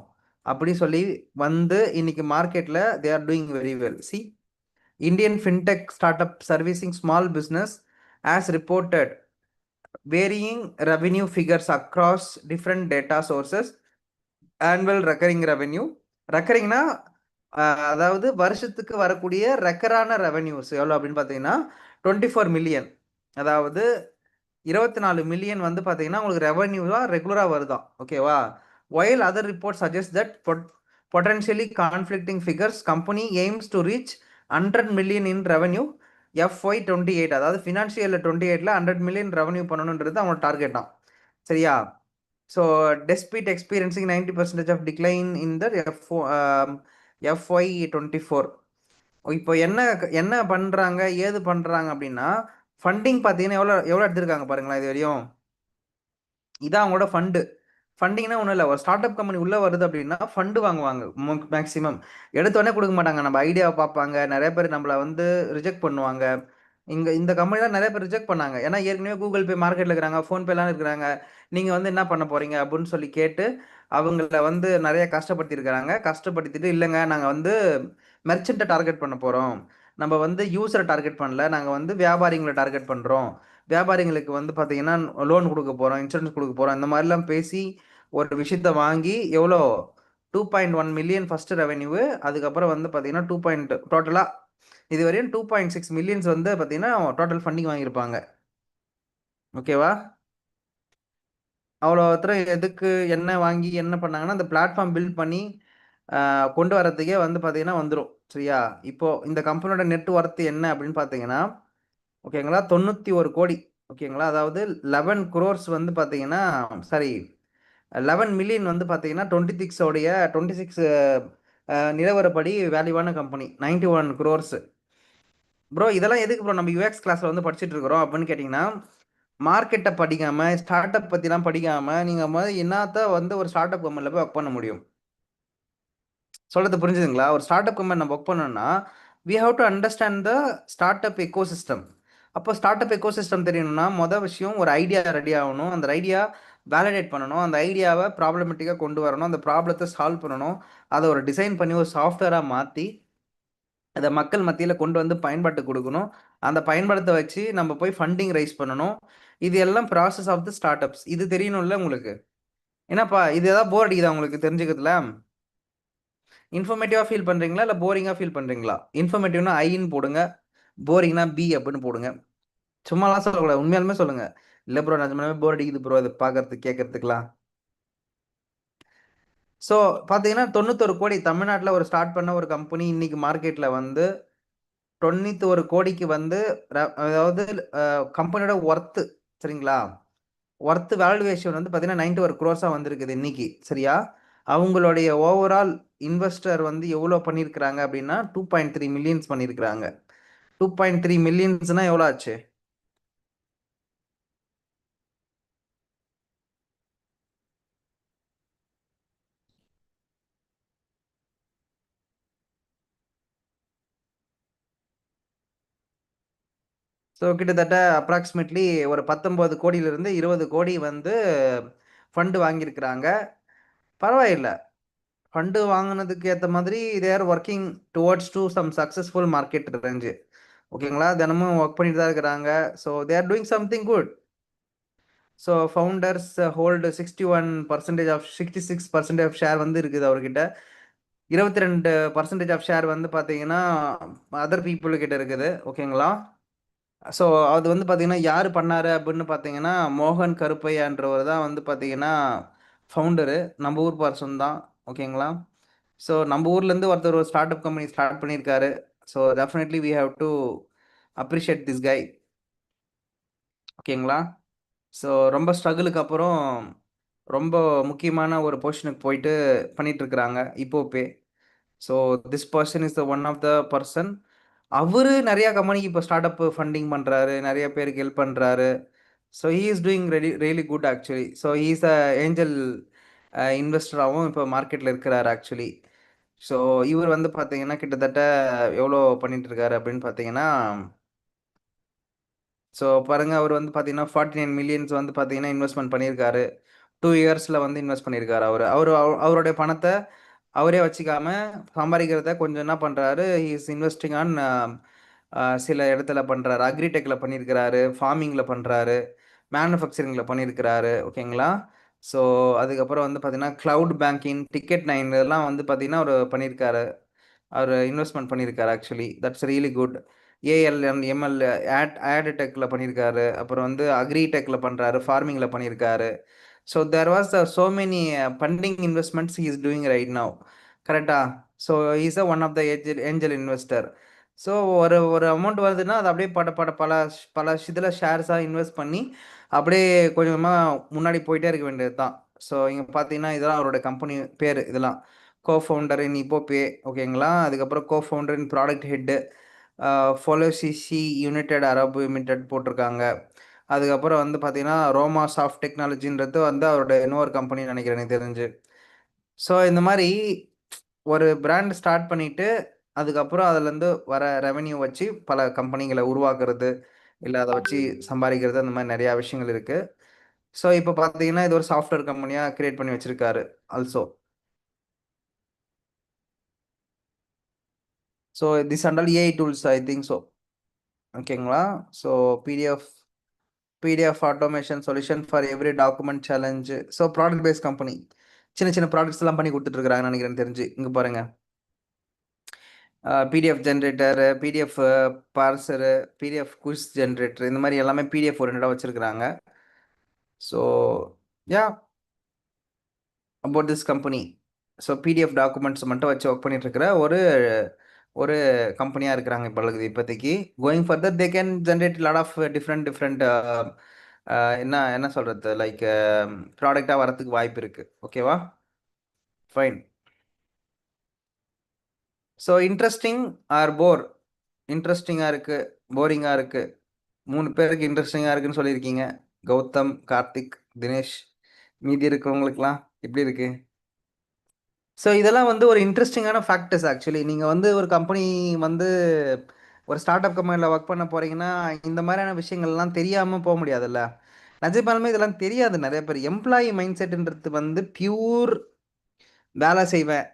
அப்படி சொல்லி வந்து இன்னைக்கு மார்க்கெட்டில் they are doing very well. See, Indian fintech start up servicing small business as reported varying revenue figures across different data sources. Annual recurring revenue, ரெக்கரிங்னா அதாவது வருஷத்துக்கு வரக்கூடிய ரெக்கரான ரெவென்யூஸ் எவ்வளோ அப்படின்னு பார்த்தீங்கன்னா 24 மில்லியன். அதாவது 24 மில்லியன் வந்து பார்த்தீங்கன்னா உங்களுக்கு ரெவன்யூவா ரெகுலராக வருதான். ஓகேவா? While other report suggest that potentially conflicting figures company aims to reach 100 million in revenue FY28. அதாவது ஃபினான்ஷியல் 28ல் 100 மில்லியன் ரெவன்யூ பண்ணணுன்றது அவங்களோட டார்கெட் தான். சரியா? So despite experiencing 90% of decline in the FY24. இப்போ என்ன என்ன பண்ணுறாங்க ஏது பண்ணுறாங்க அப்படின்னா, ஃபண்டிங் பார்த்தீங்கன்னா எவ்வளோ எவ்வளோ எடுத்திருக்காங்க பாருங்களேன் இது வரையும். இதான் அவங்களோட ஃபண்டு. ஃபண்டிங்னா ஒன்றும் இல்லை, ஒரு ஸ்டார்ட் அப் கம்பெனி உள்ளே வருது அப்படின்னா ஃபண்டு வாங்குவாங்க. மேக்ஸிமம் எடுத்தோடனே கொடுக்க மாட்டாங்க. நம்ம ஐடியாவை பார்ப்பாங்க. நிறைய பேர் நம்மளை வந்து ரிஜெக்ட் பண்ணுவாங்க. இந்த கம்பெனி தான் நிறைய பேர் ரிஜெக்ட் பண்ணாங்க. ஏன்னா ஏற்கனவே கூகுள் பே மார்க்கெட்டில் இருக்கிறாங்க, ஃபோன்பேலாம் இருக்கிறாங்க. நீங்கள் வந்து என்ன பண்ண போகிறீங்க அப்படின்னு சொல்லி கேட்டு அவங்கள வந்து நிறைய கஷ்டப்படுத்தியிருக்கிறாங்க. கஷ்டப்படுத்திட்டு இல்லைங்க நாங்கள் வந்து மெர்ச்சண்ட்டை டார்கெட் பண்ண போகிறோம், நம்ம வந்து யூஸரை டார்கெட் பண்ணல, நாங்கள் வந்து வியாபாரிகளை டார்கெட் பண்ணுறோம், வியாபாரிகளுக்கு வந்து பார்த்தீங்கன்னா லோன் கொடுக்க போகிறோம், இன்சூரன்ஸ் கொடுக்க போகிறோம், இந்த மாதிரிலாம் பேசி ஒரு விஷயத்த வாங்கி எவ்வளோ 2.1 மில்லியன் ஃபர்ஸ்ட் ரெவென்யூ. அதுக்கப்புறம் வந்து பார்த்தீங்கன்னா டோட்டலாக இது வரையும் 2.6 மில்லியன்ஸ் வந்து பார்த்தீங்கன்னா டோட்டல் ஃபண்டிங் வாங்கியிருப்பாங்க. ஓகேவா? அவ்வளோ எதுக்கு என்ன வாங்கி என்ன பண்ணாங்கன்னா அந்த பிளாட்ஃபார்ம் பில்ட் பண்ணி கொண்டு வரதுக்கே வந்து பார்த்தீங்கன்னா வந்துடும். சரியா? இப்போ இந்த கம்பெனியோட நெட் ஒர்த் என்ன அப்படின்னு பார்த்தீங்கன்னா, ஓகேங்களா, 91 கோடி. ஓகேங்களா? அதாவது 11 crores வந்து பார்த்தீங்கன்னா சாரி 11 மில்லியன் வந்து பார்த்தீங்கன்னா 26 நிலவரப்படி வேல்யூவான கம்பெனி 91 crores. ப்ரோ இதெல்லாம் எதுக்கு ப்ரோ நம்ம யூஎக்ஸ் கிளாஸில் வந்து படிச்சுட்டு இருக்கிறோம் அப்படின்னு கேட்டிங்கன்னா, மார்க்கெட்டை படிக்காமல் ஸ்டார்ட் அப் பற்றிலாம் படிக்காமல் நீங்கள் மாதிரி என்னத்த வந்து ஒரு ஸ்டார்ட் அப் கம்பெனியில் போய் ஒர்க் பண்ண முடியும்? சொல்கிறது புரிஞ்சுதுங்களா? ஒரு ஸ்டார்ட் அப் கம்பெனி நம்ம ஒர்க் பண்ணோம்னா we have to understand the start up ecosystem. அப்போ ஸ்டார்ட் அப் எக்கோசிஸ்டம் தெரியணும்னா மொதல் விஷயம் ஒரு ஐடியா ரெடி ஆகணும். அந்த ஐடியா வேலிடேட் பண்ணணும். அந்த ஐடியாவை ப்ராப்ளமேட்டிக்காக கொண்டு வரணும். அந்த ப்ராப்ளத்தை சால்வ் பண்ணணும். அதை ஒரு டிசைன் பண்ணி ஒரு சாஃப்ட்வேராக மாற்றி அதை மக்கள் மத்தியில் கொண்டு வந்து பயன்பாட்டு கொடுக்கணும். அந்த பயன்பாட்டை வச்சு நம்ம போய் ஃபண்டிங் ரைஸ் பண்ணணும். இது எல்லாம் process of the start ups. இது தெரியணும்ல உங்களுக்கு? என்னப்பா இது ஏதாவது போர் அடிக்குதா உங்களுக்கு தெரிஞ்சுக்கிறதுல? இன்ஃபர்மேட்டிவாக ஃபீல் பண்ணுறீங்களா இல்லை போரிங்காக ஃபீல் பண்ணுறீங்களா? இன்ஃபர்மேட்டிவ்னா ஐன்னு போடுங்க, போரிங்னா பி அப்படின்னு போடுங்க. சும்மாலாம் சொல்லக்கூடாது, உண்மையாலுமே சொல்லுங்கள். இல்லை ப்ரோ, நிஜமாவே போர் அடிக்குது ப்ரோ இதை பார்க்கறதுக்கு கேட்கறதுக்குலாம். ஸோ பார்த்தீங்கன்னா 91 கோடி தமிழ்நாட்டில் ஒரு ஸ்டார்ட் பண்ண ஒரு கம்பெனி இன்னைக்கு மார்க்கெட்டில் வந்து 91 கோடிக்கு வந்து அதாவது கம்பெனியோட ஒர்த்து, சரிங்களா, ஒர்த்து வேல்யூவேஷன் வந்து பார்த்தீங்கன்னா 91 crores வந்திருக்குது இன்னைக்கு, சரியா. அவங்களுடைய ஓவரால் இன்வெஸ்டர் வந்து எவ்வளோ பண்ணியிருக்கிறாங்க அப்படின்னா 2.3 மில்லியன்ஸ் பண்ணியிருக்கிறாங்க. 2.3 மில்லியன்ஸ்னா எவ்வளோ ஆச்சு? ஸோ கிட்டத்தட்ட அப்ராக்சிமேட்லி ஒரு 19 கோடியிலிருந்து 20 கோடி வந்து ஃபண்டு வாங்கியிருக்கிறாங்க. பரவாயில்லை, ஃபண்டு வாங்கினதுக்கு ஏற்ற மாதிரி they are working towards to some successful market range. ஓகேங்களா, தினமும் ஒர்க் பண்ணிட்டு தான் இருக்கிறாங்க. So they are doing something good. So founders hold 66% of share வந்து இருக்குது அவர்கிட்ட. 22% ஆஃப் ஷேர் வந்து பார்த்தீங்கன்னா அதர் பீப்புள் கிட்ட இருக்குது. ஓகேங்களா. ஸோ அது வந்து பார்த்தீங்கன்னா யார் பண்ணாரு அப்படின்னு பார்த்தீங்கன்னா மோகன் கருப்பையான்றவர் தான் வந்து பார்த்தீங்கன்னா ஃபவுண்டரு. நம்ம ஊர் பர்சன் தான். ஓகேங்களா. ஸோ நம்ம ஊர்லேருந்து ஒருத்தர் ஒரு ஸ்டார்ட் அப் கம்பெனி ஸ்டார்ட் பண்ணியிருக்காரு. So definitely we have to appreciate this guy. ஓகேங்களா. ஸோ ரொம்ப ஸ்ட்ரகிளுக்கு அப்புறம் ரொம்ப முக்கியமான ஒரு பொசிஷனுக்கு போயிட்டு பண்ணிட்டு இருக்கிறாங்க இப்போப்பே. So this person is the one of the person. அவரு நிறைய கம்பெனிக்கு இப்போ ஸ்டார்ட் அப் ஃபண்டிங் பண்ணுறாரு, நிறைய பேருக்கு ஹெல்ப் பண்ணுறாரு. So he is doing really good actually. So he is a angel இன்வெஸ்டராகவும் இப்போ மார்க்கெட்டில் இருக்கிறார் ஆக்சுவலி. ஸோ இவர் வந்து பார்த்தீங்கன்னா கிட்டத்தட்ட எவ்வளோ பண்ணிட்டு இருக்காரு அப்படின்னு பார்த்தீங்கன்னா, ஸோ பாருங்க, அவர் வந்து பார்த்தீங்கன்னா 49 மில்லியன்ஸ் வந்து பார்த்தீங்கன்னா இன்வெஸ்ட்மெண்ட் பண்ணியிருக்காரு. 2 இயர்ஸில் வந்து இன்வெஸ்ட் பண்ணியிருக்காரு. அவருடைய பணத்தை அவரே வச்சுக்காம சம்பாதிக்கிறத கொஞ்சம் என்ன பண்ணுறாரு, இஸ் இன்வெஸ்டிங் ஆன் சில இடத்துல பண்ணுறாரு. அக்ரிடெக்கில் பண்ணியிருக்கிறாரு, ஃபார்மிங்கில் பண்ணுறாரு, மேனுஃபேக்சரிங்கில் பண்ணியிருக்கிறாரு. ஓகேங்களா. ஸோ அதுக்கப்புறம் வந்து பார்த்தீங்கன்னா க்ளவுட் பேங்கிங், Ticket9 இதெல்லாம் வந்து பார்த்தீங்கன்னா அவர் பண்ணியிருக்காரு. அவர் இன்வெஸ்ட்மெண்ட் பண்ணியிருக்காரு actually. That's really good. ALN ML ad டெக்கில் பண்ணியிருக்காரு. அப்புறம் வந்து அக்ரி டெக்கில் பண்ணுறாரு, ஃபார்மிங்கில் பண்ணியிருக்காரு. So there was so many funding investments he is doing right now. கரெக்டா. So is a one of the angel investor. So ஒரு ஒரு அமௌண்ட் வருதுன்னா அது அப்படியே பல பல இதில் ஷேர்ஸாக இன்வெஸ்ட் பண்ணி அப்படியே கொஞ்சமாக முன்னாடி போயிட்டே இருக்க வேண்டியது தான். ஸோ இங்கே பார்த்தீங்கன்னா இதெல்லாம் அவரோட கம்பெனி பேர். இதெல்லாம் கோஃபவுண்டர் இன் இப்போபே. ஓகேங்களா. அதுக்கப்புறம் கோஃபவுண்டர் இன் ப்ராடக்ட் ஹெட்டு ஃபொலோசிசி யுனைடெட் அரப் லிமிடெட் போட்டிருக்காங்க. அதுக்கப்புறம் வந்து பார்த்தீங்கன்னா ரோமா சாஃப்ட் டெக்னாலஜின்றது வந்து அவரோட இன்னொரு கம்பெனி நினைக்கிறேன் எனக்கு தெரிஞ்சு. ஸோ இந்த மாதிரி ஒரு பிராண்ட் ஸ்டார்ட் பண்ணிட்டு அதுக்கப்புறம் அதுலேருந்து வர ரெவென்யூ வச்சு பல கம்பெனிகளை உருவாக்குறது, இல்லை அதை வச்சு சம்பாதிக்கிறது, அந்த மாதிரி நிறையா விஷயங்கள் இருக்குது. ஸோ இப்போ பார்த்தீங்கன்னா இது ஒரு சாஃப்ட்வேர் கம்பெனியாக கிரியேட் பண்ணி வச்சிருக்காரு also. So this and all AI tools I think so. ஓகேங்களா. So PDF automation solution for every document challenge. So product based company சின்ன சின்ன ப்ராடக்ட்ஸ் எல்லாம் பண்ணி கொடுத்துட்ருக்குறாங்கன்னு நினைக்கிறேன் தெரிஞ்சு. இங்கே பாருங்கள், PDF generator, PDF parser, PDF quiz generator, இந்த மாதிரி எல்லாமே பிடிஎஃப் ஓரியன்டாக வச்சுருக்குறாங்க. So yeah about this company. So PDF documents மட்டும் வச்சு ஒர்க் பண்ணிட்டு இருக்கிற ஒரு கம்பெனியாக இருக்கிறாங்க இப்போதைக்கு. Going further they can generate lot of different என்ன சொல்கிறது, லைக் ப்ராடக்டாக வரத்துக்கு வாய்ப்பு இருக்குது. ஓகேவா, fine. So interesting or bore? இன்ட்ரெஸ்டிங்காக இருக்குது, போரிங்காக இருக்குது. 3 பேருக்கு இன்ட்ரெஸ்டிங்காக இருக்குன்னு சொல்லியிருக்கீங்க. கௌதம், கார்த்திக், தினேஷ். மீதி இருக்கிறவங்களுக்குலாம் எப்படி இருக்குது? ஸோ இதெல்லாம் வந்து ஒரு இன்ட்ரெஸ்டிங்கான ஃபேக்டர்ஸ் ஆக்சுவலி. நீங்கள் வந்து ஒரு கம்பெனி வந்து ஒரு ஸ்டார்ட் அப் கம்பெனியில் ஒர்க் பண்ண போகிறீங்கன்னா இந்த மாதிரியான விஷயங்கள்லாம் தெரியாமல் போக முடியாதுல்ல. நிஜமாலுமே இதெல்லாம் தெரியாது நிறைய பேர். எம்ப்ளாயி மைண்ட் செட்டுன்றது வந்து பியூர் வேலை செய்வேன்,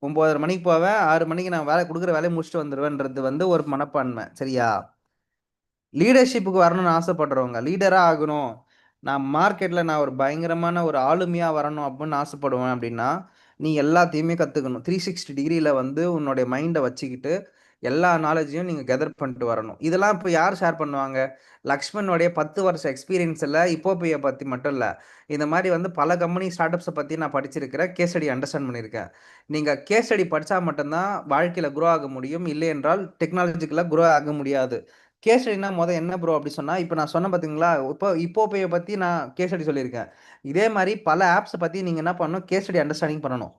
9:30 மணிக்கு போவேன், 6 மணிக்கு நான் கொடுக்குற வேலையை முடிச்சுட்டு வந்துடுவேன்றது வந்து ஒரு மனப்பான்மை, சரியா. லீடர்ஷிப்புக்கு வரணும்னு ஆசைப்படுறவங்க, லீடராக ஆகணும், நான் மார்க்கெட்டில் நான் ஒரு பயங்கரமான ஒரு ஆளுமையாக வரணும் அப்படின்னு ஆசைப்படுவேன் அப்படின்னா நீ எல்லாத்தையுமே கற்றுக்கணும். 360 டிகிரியில் வந்து உன்னுடைய மைண்டை வச்சுக்கிட்டு எல்லா நாலேஜையும் நீங்கள் கெதர் பண்ணிட்டு வரணும். இதெல்லாம் இப்போ யார் ஷேர் பண்ணுவாங்க? லக்ஷ்மணோடைய 10 வருஷ எக்ஸ்பீரியன்ஸில் இப்போபியை பற்றி மட்டும் இல்லை, இந்த மாதிரி வந்து பல கம்பெனி ஸ்டார்ட் அப்ஸை பற்றி நான் படிச்சிருக்கிறேன், கேஸ் ஸ்டடி அண்டர்ஸ்டாண்ட் பண்ணியிருக்கேன். நீங்கள் கேஸ் ஸ்டடி படித்தா மட்டும்தான் வாழ்க்கையில் குரோ ஆக முடியும், இல்லை என்றால் டெக்னாலஜிக்கலாக குரோ ஆக முடியாது. கேஸ் ஸ்டடினா என்ன ப்ரோ அப்படி சொன்னால், இப்போ நான் சொன்ன பார்த்தீங்களா, இப்போபையை பற்றி நான் கேஸ் ஸ்டடி சொல்லியிருக்கேன். இதே மாதிரி பல ஆப்ஸை பற்றி நீங்கள் என்ன பண்ணணும், கேஸ் ஸ்டடி அண்டர்ஸ்டாண்டிங் பண்ணணும்.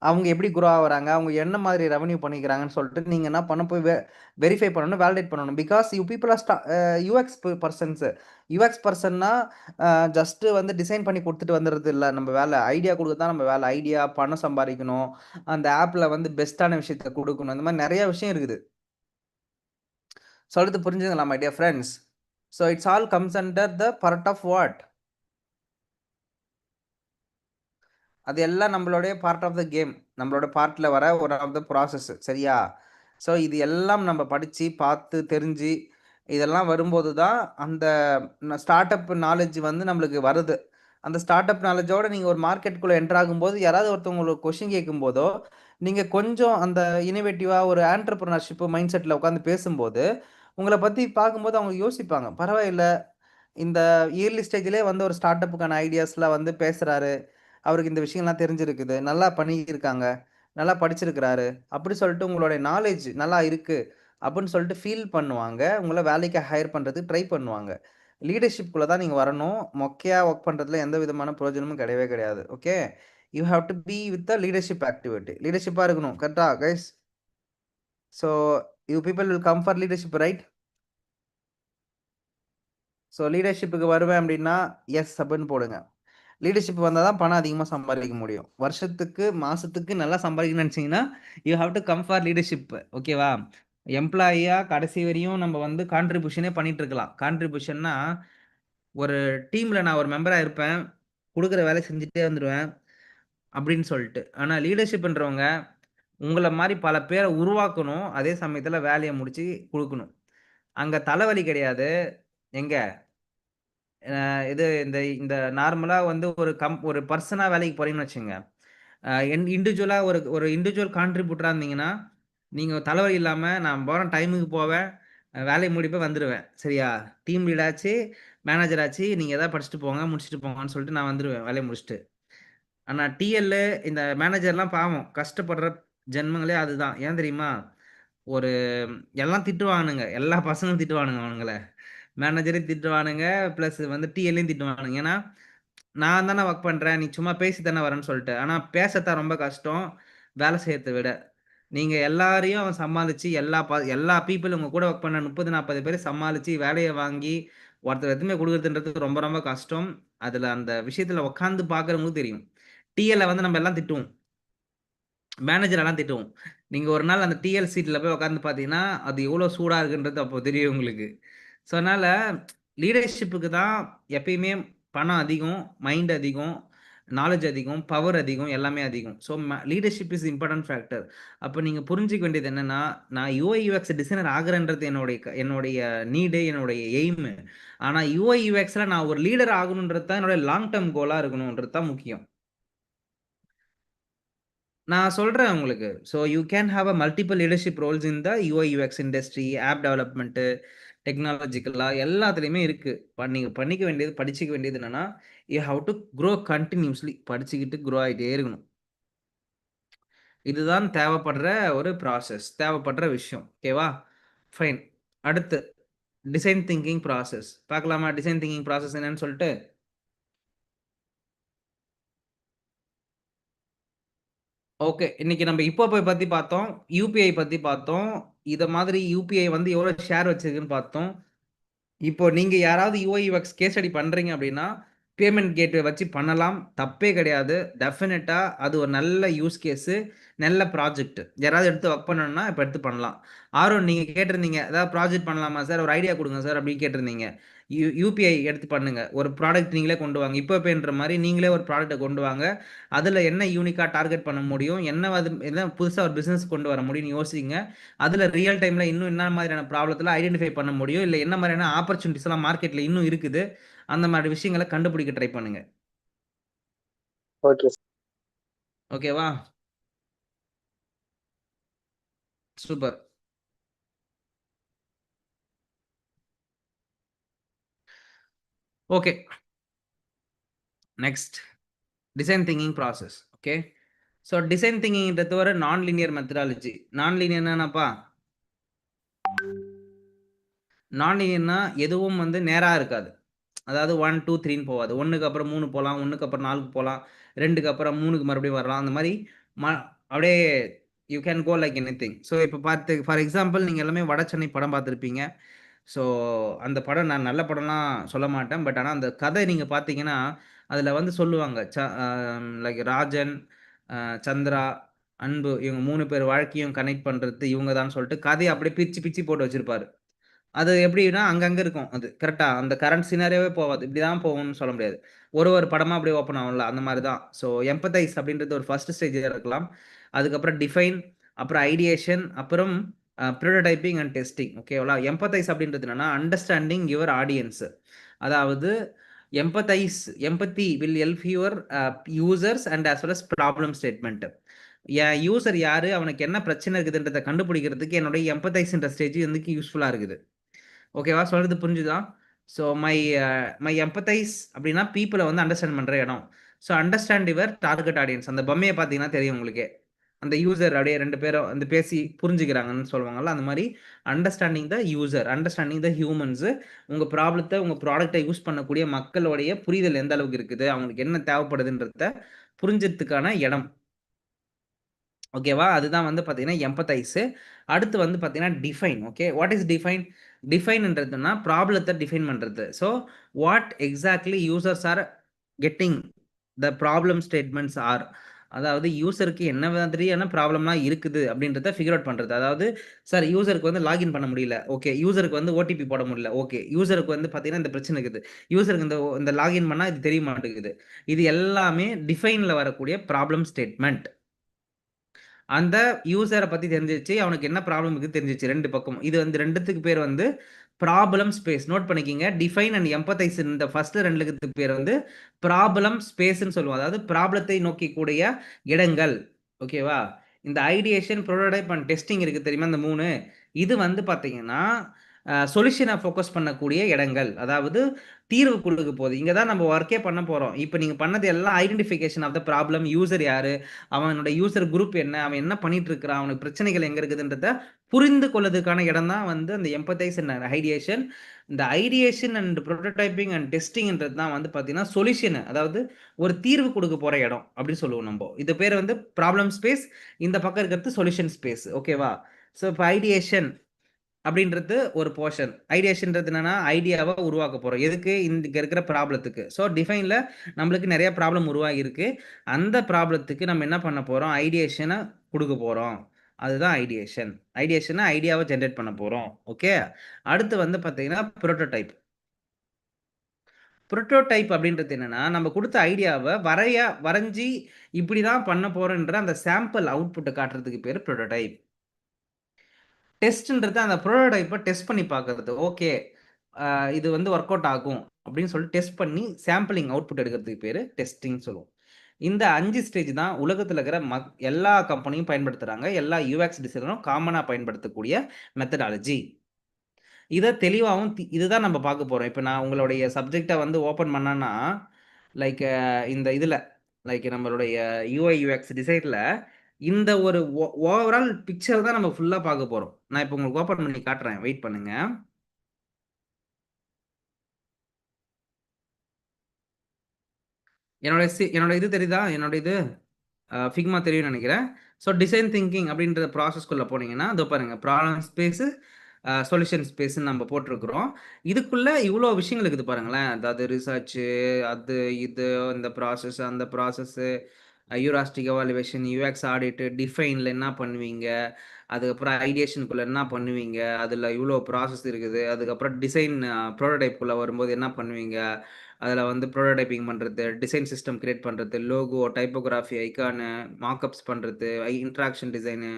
அவங்க எப்படி குரோ ஆகுறாங்க, அவங்க என்ன மாதிரி ரெவன்யூ பண்ணிக்கிறாங்கன்னு சொல்லிட்டு நீங்கள் என்ன பண்ண போய் வெரிஃபை பண்ணணும், வேலிடேட் பண்ணணும். Because you people are UX persons. UX பர்சன்னா ஜஸ்ட்டு வந்து டிசைன் பண்ணி கொடுத்துட்டு வந்துடுறது இல்லை நம்ம வேலை, ஐடியா கொடுக்க தான் நம்ம வேலை. ஐடியா, பணம் சம்பாதிக்கணும், அந்த ஆப்பில் வந்து பெஸ்ட்டான விஷயத்த கொடுக்கணும், இந்த மாதிரி நிறைய விஷயம் இருக்குது. சொல்றது புரிஞ்சுங்களா my dear friends? So it's all comes under the part of what? அது எல்லாம் நம்மளுடைய பார்ட் ஆஃப் த கேம், நம்மளோட பார்ட்டில் வர ஒரு ஆஃப் த ப்ராசஸ். சரியா? ஸோ இது எல்லாம் நம்ம படித்து பார்த்து தெரிஞ்சு இதெல்லாம் வரும்போது தான் அந்த ஸ்டார்ட் அப் நாலேஜ் வந்து நம்மளுக்கு வருது. அந்த ஸ்டார்ட் அப் நாலேஜோட நீங்கள் ஒரு மார்க்கெட்டுக்குள்ளே என்டர் ஆகும்போது யாராவது ஒருத்தவங்களுக்கு கொஷின் கேட்கும்போதோ நீங்கள் கொஞ்சம் அந்த இனோவேட்டிவாக ஒரு ஆண்டர்பிரினர்ஷிப் மைண்ட் செட்டில் உட்காந்து பேசும்போது உங்களை பற்றி பார்க்கும்போது அவங்க யோசிப்பாங்க, பரவாயில்லை இந்த இயர்லி ஸ்டேஜ்லேயே வந்து ஒரு ஸ்டார்ட் அப்புக்கான ஐடியாஸ்லாம் வந்து பேசுகிறாரு, அவருக்கு இந்த விஷயம்லாம் தெரிஞ்சிருக்குது, நல்லா பண்ணியிருக்காங்க, நல்லா படிச்சிருக்கிறாரு அப்படி சொல்லிட்டு உங்களுடைய நாலேஜ் நல்லா இருக்குது அப்படின்னு சொல்லிட்டு ஃபீல் பண்ணுவாங்க. உங்களை வேலைக்கு ஹையர் பண்ணுறதுக்கு ட்ரை பண்ணுவாங்க. லீடர்ஷிப்குள்ளே தான் நீங்கள் வரணும். மொக்கையாக ஒர்க் பண்ணுறதுல எந்த விதமான பிரயோஜனமும் கிடையவே கிடையாது. Okay, you have to be with the leadership activity. லீடர்ஷிப்பாக இருக்கணும். கரெக்டா guys? So you people will come for leadership, right? So லீடர்ஷிப்புக்கு வருவேன் அப்படின்னா எஸ் அப்படின்னு போடுங்க. லீடர்ஷிப் வந்தால் தான் பணம் அதிகமாக சம்பாதிக்க முடியும். வருஷத்துக்கு மாதத்துக்கு நல்லா சம்பாதிக்கணும்னு நினச்சிங்கன்னா you have to come for leadership. ஓகேவா? எம்ப்ளாயியாக கடைசி வரையும் நம்ம வந்து கான்ட்ரிபியூஷனே பண்ணிட்டு இருக்கலாம். கான்ட்ரிபியூஷன்னா ஒரு டீமில் நான் ஒரு மெம்பராக இருப்பேன், கொடுக்குற வேலை செஞ்சுட்டே வந்துடுவேன் அப்படின்னு சொல்லிட்டு. ஆனால் லீடர்ஷிப்ன்றவங்க உங்களை மாதிரி பல பேரை உருவாக்கணும், அதே சமயத்தில் வேலையை முடித்து கொடுக்கணும். அங்கே தலைவலி கிடையாது. எங்கே இது இந்த இந்த நார்மலாக வந்து ஒரு பர்சனாக வேலைக்கு போகிறீங்கன்னு வச்சுங்க, இண்டிவிஜுவலாக ஒரு ஒரு இண்டிவிஜுவல் கான்ட்ரிபியூட்டராக இருந்தீங்கன்னா நீங்கள் தலைவலி இல்லாமல் நான் போகிறேன், டைமுக்கு போவேன், வேலையை முடிப்பேன், வந்துடுவேன். சரியா? டீம் லீடாச்சு, மேனேஜர் ஆச்சு, நீங்கள் எதாவது படிச்சுட்டு போங்க, முடிச்சுட்டு போங்கன்னு சொல்லிட்டு நான் வந்துடுவேன் வேலையை முடிச்சுட்டு. ஆனால் டிஎல்லு இந்த மேனேஜர்லாம் பாவம், கஷ்டப்படுற ஜென்மங்களே அதுதான். ஏன் தெரியுமா? ஒரு எல்லாம் திட்டுவானுங்க, எல்லா பசங்களும் திட்டுவானுங்க அவனுங்கள. மேனேஜரையும் திட்டுவானுங்க, ப்ளஸ் வந்து டிஎல்லையும் திட்டுவானுங்க. ஏன்னா நான் தானே ஒர்க் பண்ணுறேன், நீ சும்மா பேசி தானே வரேன்னு சொல்லிட்டு. ஆனால் பேசத்தான் ரொம்ப கஷ்டம் வேலை செய்யறதை விட. நீங்கள் எல்லாரையும் அவன் சமாளித்து எல்லா பீப்புள் உங்கள் கூட ஒர்க் பண்ண 30-40 பேர் சமாளித்து வேலையை வாங்கி ஒருத்தர் எதுவுமே கொடுக்குறதுன்றது ரொம்ப ரொம்ப கஷ்டம். அதில் அந்த விஷயத்தில் உட்காந்து பார்க்குறவங்களுக்கு தெரியும். டிஎல்லை வந்து நம்ம எல்லாம் திட்டுவோம், மேனேஜரெல்லாம் திட்டுவோம். நீங்கள் ஒரு நாள் அந்த டிஎல் சீட்டில் போய் உட்காந்து பார்த்தீங்கன்னா அது எவ்வளோ சூடாக இருக்குன்றது அப்போ தெரியும் உங்களுக்கு. ஸோ அதனால் லீடர்ஷிப்புக்கு தான் எப்பயுமே பணம் அதிகம், மைண்ட் அதிகம், நாலேஜ் அதிகம், பவர் அதிகம், எல்லாமே அதிகம். So leadership is important factor. அப்போ நீங்கள் புரிஞ்சிக்க வேண்டியது என்னென்னா, நான் யூஐ யூஎக்ஸ் டிசைனர் ஆகிறேன்றது என்னுடைய நீடு, என்னுடைய எய்மு. ஆனால் யூஐ யூஎக்ஸில் நான் ஒரு லீடர் ஆகணுன்றது தான் என்னுடைய லாங் டேர்ம் கோலாக இருக்கணுன்றது தான் முக்கியம். நான் சொல்கிறேன் உங்களுக்கு. So you can have a multiple leadership roles in the UI UX industry, app development, டெக்னாலஜிக்கலாக எல்லாத்துலேயுமே இருக்குது. நீங்கள் பண்ணிக்க வேண்டியது, படிச்சிக்க வேண்டியது என்னென்னா, you have to grow continuously. படிச்சுக்கிட்டு க்ரோ ஆகிட்டே இருக்கணும். இதுதான் தேவைப்படுற ஒரு ப்ராசஸ், தேவைப்படுற விஷயம். ஓகேவா? ஃபைன். அடுத்து டிசைன் திங்கிங் ப்ராசஸ் பார்க்கலாமா? டிசைன் திங்கிங் ப்ராசஸ் என்னன்னு சொல்லிட்டு. ஓகே, இன்னைக்கு நம்ம இப்போபை பற்றி பார்த்தோம், யூபிஐ பற்றி பார்த்தோம். இதை மாதிரி யூபிஐ வந்து எவ்வளோ ஷேர் வச்சிருக்குன்னு பார்த்தோம். இப்போ நீங்கள் யாராவது யூஐ யூஎக்ஸ் கேஸ் ஸ்டடி பண்ணுறீங்க அப்படின்னா பேமெண்ட் கேட்வே வச்சு பண்ணலாம், தப்பே கிடையாது. டெஃபினட்டாக அது ஒரு நல்ல யூஸ் கேஸு, நல்ல ப்ராஜெக்ட். யாராவது எடுத்து ஒர்க் பண்ணணும்னா இப்போ எடுத்து பண்ணலாம். ஆரோன் நீங்கள் கேட்டிருந்தீங்க, ஏதாவது ப்ராஜெக்ட் பண்ணலாமா சார், ஒரு ஐடியா கொடுங்க சார் அப்படின்னு கேட்டிருந்தீங்க. யூபிஐ எடுத்து பண்ணுங்க, ஒரு ப்ராடக்ட் நீங்களே கொண்டு வாங்க. இப்போ பேன்ற மாதிரி நீங்களே ஒரு ப்ராடக்ட்டை கொண்டு வாங்க. அதில் என்ன யூனிக்காக டார்கெட் பண்ண முடியும், என்ன புதுசாக ஒரு பிஸ்னஸ் கொண்டு வர முடியும்னு யோசிங்க. அதில் ரியல் டைமில் இன்னும் என்ன மாதிரியான ப்ராப்ளத்தில் ஐடென்டிஃபை பண்ண முடியும், இல்லை என்ன மாதிரியான ஆப்பர்ச்சுனிட்டிஸ்லாம் மார்க்கெட்டில் இன்னும் இருக்குது, அந்த மாதிரி விஷயங்களை கண்டுபிடிக்க ட்ரை பண்ணுங்க. ஓகே. ஓகேவா? Super. Okay, next design thinking process. Okay, so design திங்கிங்கிறது ஒரு non linear methodology. Non linear என்னன்னாப்பா, நான் லீனியர்னா எதுவும் வந்து நேராக இருக்காது. அதாவது 1 2 3ன்னு போகாது. 1க்கு அப்புறம் 3 போகலாம், 1க்கு அப்புறம் 4க்கு போகலாம், 2க்கு அப்புறம் 3க்கு மறுபடியும் வரலாம். அந்த மாதிரி அப்படியே you can go like anything. So இப்போ பார்த்து ஃபார் எக்ஸாம்பிள் நீங்கள் எல்லாமே வட சென்னை படம் பார்த்துருப்பீங்க. ஸோ அந்த படம் நான் நல்ல படம்லாம் சொல்ல மாட்டேன். பட் ஆனால் அந்த கதை நீங்கள் பார்த்தீங்கன்னா அதில் வந்து சொல்லுவாங்க லைக் ராஜன், சந்திரா, அன்பு இவங்க 3 பேர் வாழ்க்கையும் கனெக்ட் பண்ணுறது இவங்க தான் சொல்லிட்டு கதையை அப்படியே பிரித்து பிரித்து போட்டு வச்சிருப்பாரு. அது எப்படின்னா அங்கங்கே இருக்கும். அது கரெக்டாக அந்த கரண்ட் சினாரியோவே போகாது. இப்படி தான் போகும்னு சொல்ல முடியாது. ஒரு படமாக அப்படியே ஓப்பன் ஆகும்ல, அந்த மாதிரி தான். ஸோ எம்பத்தைஸ் அப்படின்றது ஒரு ஃபர்ஸ்ட் ஸ்டேஜில் இருக்கலாம். அதுக்கப்புறம் டிஃபைன், அப்புறம் ஐடியேஷன், அப்புறம் ப்ரோட்டோடைப்பிங் அண்ட் டெஸ்டிங். ஓகேவா? எம்பத்தைஸ் அப்படின்றது என்னன்னா அண்டர்ஸ்டாண்டிங் யுவர் ஆடியன்ஸ். அதாவது empathy will help your users and as well as problem statement. என் யூசர் யாரு, அவனுக்கு என்ன பிரச்சனை இருக்குதுன்றதை கண்டுபிடிக்கிறதுக்கு என்னுடைய எம்பத்தைஸ்ன்ற ஸ்டேஜ் வந்து யூஸ்ஃபுல்லாக இருக்குது. ஓகேவா? சொல்றது புரிஞ்சுதா? ஸோ மை எம்பத்தைஸ் அப்படின்னா பீப்புளை வந்து அண்டர்ஸ்டாண்ட் பண்ணுற இடம். So understand your target audience. அந்த பொம்மையை பார்த்தீங்கன்னா தெரியும் உங்களுக்கே. அந்த யூசர் அப்படியே 2 பேரும் வந்து பேசி புரிஞ்சுக்கிறாங்கன்னு சொல்லுவாங்கல்ல, அந்த மாதிரி understanding the user, understanding the humans. உங்கள் ப்ராப்ளத்தை, உங்கள் ப்ராடக்டை யூஸ் பண்ணக்கூடிய மக்களுடைய புரிதல் எந்த அளவுக்கு இருக்குது, அவங்களுக்கு என்ன தேவைப்படுதுன்றத புரிஞ்சதுக்கான இடம். ஓகேவா? அதுதான் வந்து பார்த்தீங்கன்னா எம்பத்தைஸு. அடுத்து வந்து பார்த்தீங்கன்னா define. Okay, what is define? டிஃபைன்ன்றதுன்னா ப்ராப்ளத்தை டிஃபைன் பண்ணுறது. So what exactly users are getting the problem statements are. அதாவது யூசருக்கு என்ன மாதிரியான ப்ராப்ளம்லாம் இருக்குது அப்படின்றத ஃபிகர் அவுட் பண்ணுறது. அதாவது சார் யூசருக்கு வந்து லாகின் பண்ண முடியல, ஓகே. யூசருக்கு வந்து ஓடிபி போட முடியல, ஓகே. யூசருக்கு வந்து பார்த்தீங்கன்னா இந்த பிரச்சனை இருக்குது, யூசருக்கு இந்த லாகின் பண்ணால் இது தெரிய மாட்டேங்குது. இது எல்லாமே டிஃபைனில் வரக்கூடிய ப்ராப்ளம் ஸ்டேட்மெண்ட். அந்த யூசரை பத்தி தெரிஞ்சிருச்சு, அவனுக்கு என்ன ப்ராப்ளம் இருக்குன்னு தெரிஞ்சிருச்சு 2 பக்கமும். இது வந்து 2த்துக்கு பேர் வந்து ப்ராப்ளம் ஸ்பேஸ். நோட் பண்ணிக்கிங்க. டிஃபைன் அண்ட் எம்பத்தைஸ் இந்த ஃபர்ஸ்ட் 2க்கு பேர் வந்து ப்ராப்ளம் ஸ்பேஸ்ன்னு சொல்லுவோம். அதாவது ப்ராப்ளத்தை நோக்கி கூடிய இடங்கள். ஓகேவா? இந்த ஐடியேஷன், ப்ரோட்டோடைப் அண்ட் டெஸ்டிங் இருக்கு தெரியுமா, இந்த 3. இது வந்து பார்த்தீங்கன்னா சொல்யூஷனை ஃபோக்கஸ் பண்ணக்கூடிய இடங்கள். அதாவது தீர்வுக்குள்ளுக்கு போகுது. இங்க தான் நம்ம ஒர்க்கே பண்ண போறோம். இப்ப நீங்க பண்ணது எல்லாம் identification of the problem. User யாரு? அவனோட யூசர் குரூப் என்ன? அவன் என்ன பண்ணிட்டு இருக்கிறான்? அவனுக்கு பிரச்சனைகள் எங்க இருக்குதுன்றத புரிந்து கொள்வதற்கான இடம் தான் வந்து அந்த எம்பத்தைஸ் அண்ட் ஐடியேஷன். இந்த ஐடியேஷன் அண்ட் ப்ரோட்டோடைப்பிங் அண்ட் டெஸ்டிங்ன்றது தான் வந்து பார்த்தீங்கன்னா சொல்யூஷன், அதாவது ஒரு தீர்வு கொடுக்க போற இடம் அப்படின்னு சொல்லுவோம் நம்ம. இது பேர் வந்து ப்ராப்ளம் ஸ்பேஸ், இந்த பக்கம் இருக்கிறது சொல்யூஷன் ஸ்பேஸ். ஓகேவா? ஸோ இப்போ ஐடியேஷன் அப்படின்றது ஒரு போர்ஷன். ஐடியேஷன்றது என்னன்னா ஐடியாவை உருவாக்க போறோம். எதுக்கு? இங்க இருக்கிற ப்ராப்ளத்துக்கு. ஸோ டிஃபைன்ல நம்மளுக்கு நிறைய ப்ராப்ளம் உருவாகி இருக்கு. அந்த ப்ராப்ளத்துக்கு நம்ம என்ன பண்ண போறோம்? ஐடியேஷனை கொடுக்க போறோம். அதுதான் ஐடியேஷன். ஐடியேஷனை ஐடியாவை ஜென்ரேட் பண்ண போறோம். ஓகே, அடுத்து வந்து பார்த்தீங்கன்னா ப்ரோட்டோடைப். ப்ரோட்டோடைப் அப்படின்றது என்னன்னா நம்ம கொடுத்த ஐடியாவை வரைஞ்சி இப்படி தான் பண்ண போறோன்ற அந்த சாம்பிள் அவுட்புட்டை காட்டுறதுக்கு பேர் ப்ரோட்டோடைப். டெஸ்ட்ன்றது அந்த ப்ரோட்டோடைப்பை டெஸ்ட் பண்ணி பார்க்கறது. ஓகே, இது வந்து ஒர்க் அவுட் ஆகும் அப்படின்னு சொல்லிட்டு டெஸ்ட் பண்ணி சாம்பிளிங் அவுட்புட் எடுக்கிறதுக்கு பேர் டெஸ்டிங் சொல்லுவோம். இந்த 5 ஸ்டேஜ் தான் உலகத்தில் இருக்கிற எல்லா கம்பெனியும் பயன்படுத்துகிறாங்க. எல்லா யூஎக்ஸ் டிசைனரும் காமனாக பயன்படுத்தக்கூடிய மெத்தடாலஜி. இதை தெளிவாகவும் இதுதான் நம்ம பார்க்க போகிறோம். இப்போ நான் உங்களுடைய சப்ஜெக்டை வந்து ஓப்பன் பண்ணேன்னா லைக் இந்த இதில் லைக் நம்மளுடைய யூஐ யூஎக்ஸ் டிசைனில் இந்த ஒரு ஓவரால் பிக்சர் தான் நம்ம ஃபுல்லாக பார்க்க போகிறோம். நான் இப்போ உங்களுக்கு ஓப்பன் பண்ணி காட்டுறேன், வெயிட் பண்ணுங்க. என்னோட இது தெரியுதா? என்னோட இது ஃபிக்மா தெரியும்னு நினைக்கிறேன். ஸோ டிசைன் திங்கிங் அப்படின்ற ப்ராசஸ்க்குள்ளே போனீங்கன்னா இதோ பாருங்கள், ப்ராப்ளம் ஸ்பேஸு, சொல்யூஷன் ஸ்பேஸ்ன்னு நம்ம போட்டிருக்கிறோம். இதுக்குள்ளே இவ்வளோ விஷயங்கள் இருக்குது பாருங்களேன். அதாவது ரிசர்ச்சு, அது இது, இந்த ப்ராசஸ், அந்த ப்ராசஸ்ஸு, யூராஸ்டிக் எவாலுவேஷன், யூஎக்ஸ் ஆடிட்டு, டிஃபைனில் என்ன பண்ணுவீங்க, அதுக்கப்புறம் ஐடியேஷனுக்குள்ளே என்ன பண்ணுவீங்க, அதில் இவ்வளோ ப்ராசஸ் இருக்குது. அதுக்கப்புறம் டிசைன் ப்ரோட்டோடைப்புக்குள்ளே வரும்போது என்ன பண்ணுவீங்க, அதில் வந்து ப்ரோட்டோடைப்பிங் பண்ணுறது, டிசைன் சிஸ்டம் கிரியேட் பண்ணுறது, லோகோ, டைப்போகிராஃபி, ஐக்கானு, மார்க்அப்ஸ் பண்ணுறது, இன்ட்ராக்ஷன் டிசைனு,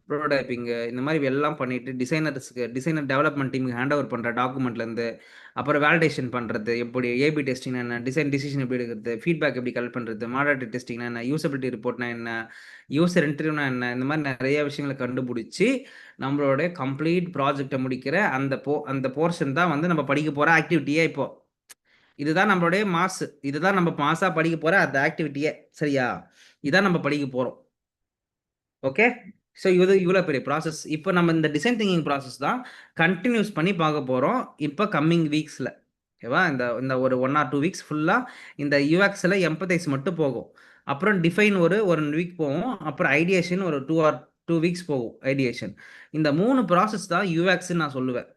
ப்ரோடோடைப்பிங் இந்த மாதிரி எல்லாம் பண்ணிட்டு டிசைனர் டெவலப்மெண்ட் டீமுக்கு ஹேண்ட் ஓவர் பண்ணுற டாக்குமெண்ட்லேருந்து, அப்புறம் வேலிடேஷன் பண்ணுறது எப்படி, ஏபி டெஸ்டிங் என்ன, டிசிஷன் எப்படி எடுக்கிறது, ஃபீட்பேக் எப்படி கலெக்ட் பண்ணுறது, மாடரேட்டர் டெஸ்டிங்னா என்ன, யூசபிலிட்டி ரிப்போர்ட்னா என்ன, யூசர் இன்டர்வியூனா என்ன, இந்த மாதிரி நிறைய விஷயங்களை கண்டுபிடிச்சி நம்மளோட கம்ப்ளீட் ப்ராஜெக்டை முடிக்கிற அந்த போர்ஷன் தான் வந்து நம்ம படிக்க போகிற ஆக்டிவிட்டியே. இப்போ இதுதான் நம்மளுடைய இதுதான் நம்ம மாசா படிக்க போகிற அந்த ஆக்டிவிட்டியே. சரியா? இதான் நம்ம படிக்க போகிறோம். ஓகே, ஸோ இவ்வளோ பெரிய ப்ராசஸ். இப்போ நம்ம இந்த டிசைன் திங்கிங் ப்ராசஸ் தான் கண்டினியூஸ் பண்ணி பார்க்க போகிறோம் இப்போ கம்மிங் வீக்ஸில். ஓகேவா? இந்த ஒரு 1 or 2 வீக்ஸ் ஃபுல்லாக இந்த யூஎக்ஸில் எம்பத்தைஸ் மட்டும் போகும். அப்புறம் டிஃபைன் ஒரு 1 வீக் போகும். அப்புறம் ஐடியேஷன் ஒரு 2 வீக்ஸ் போகும். ஐடியேஷன். இந்த 3 ப்ராசஸ் தான் யூஎக்ஸ்ன்னு நான் சொல்லுவேன்.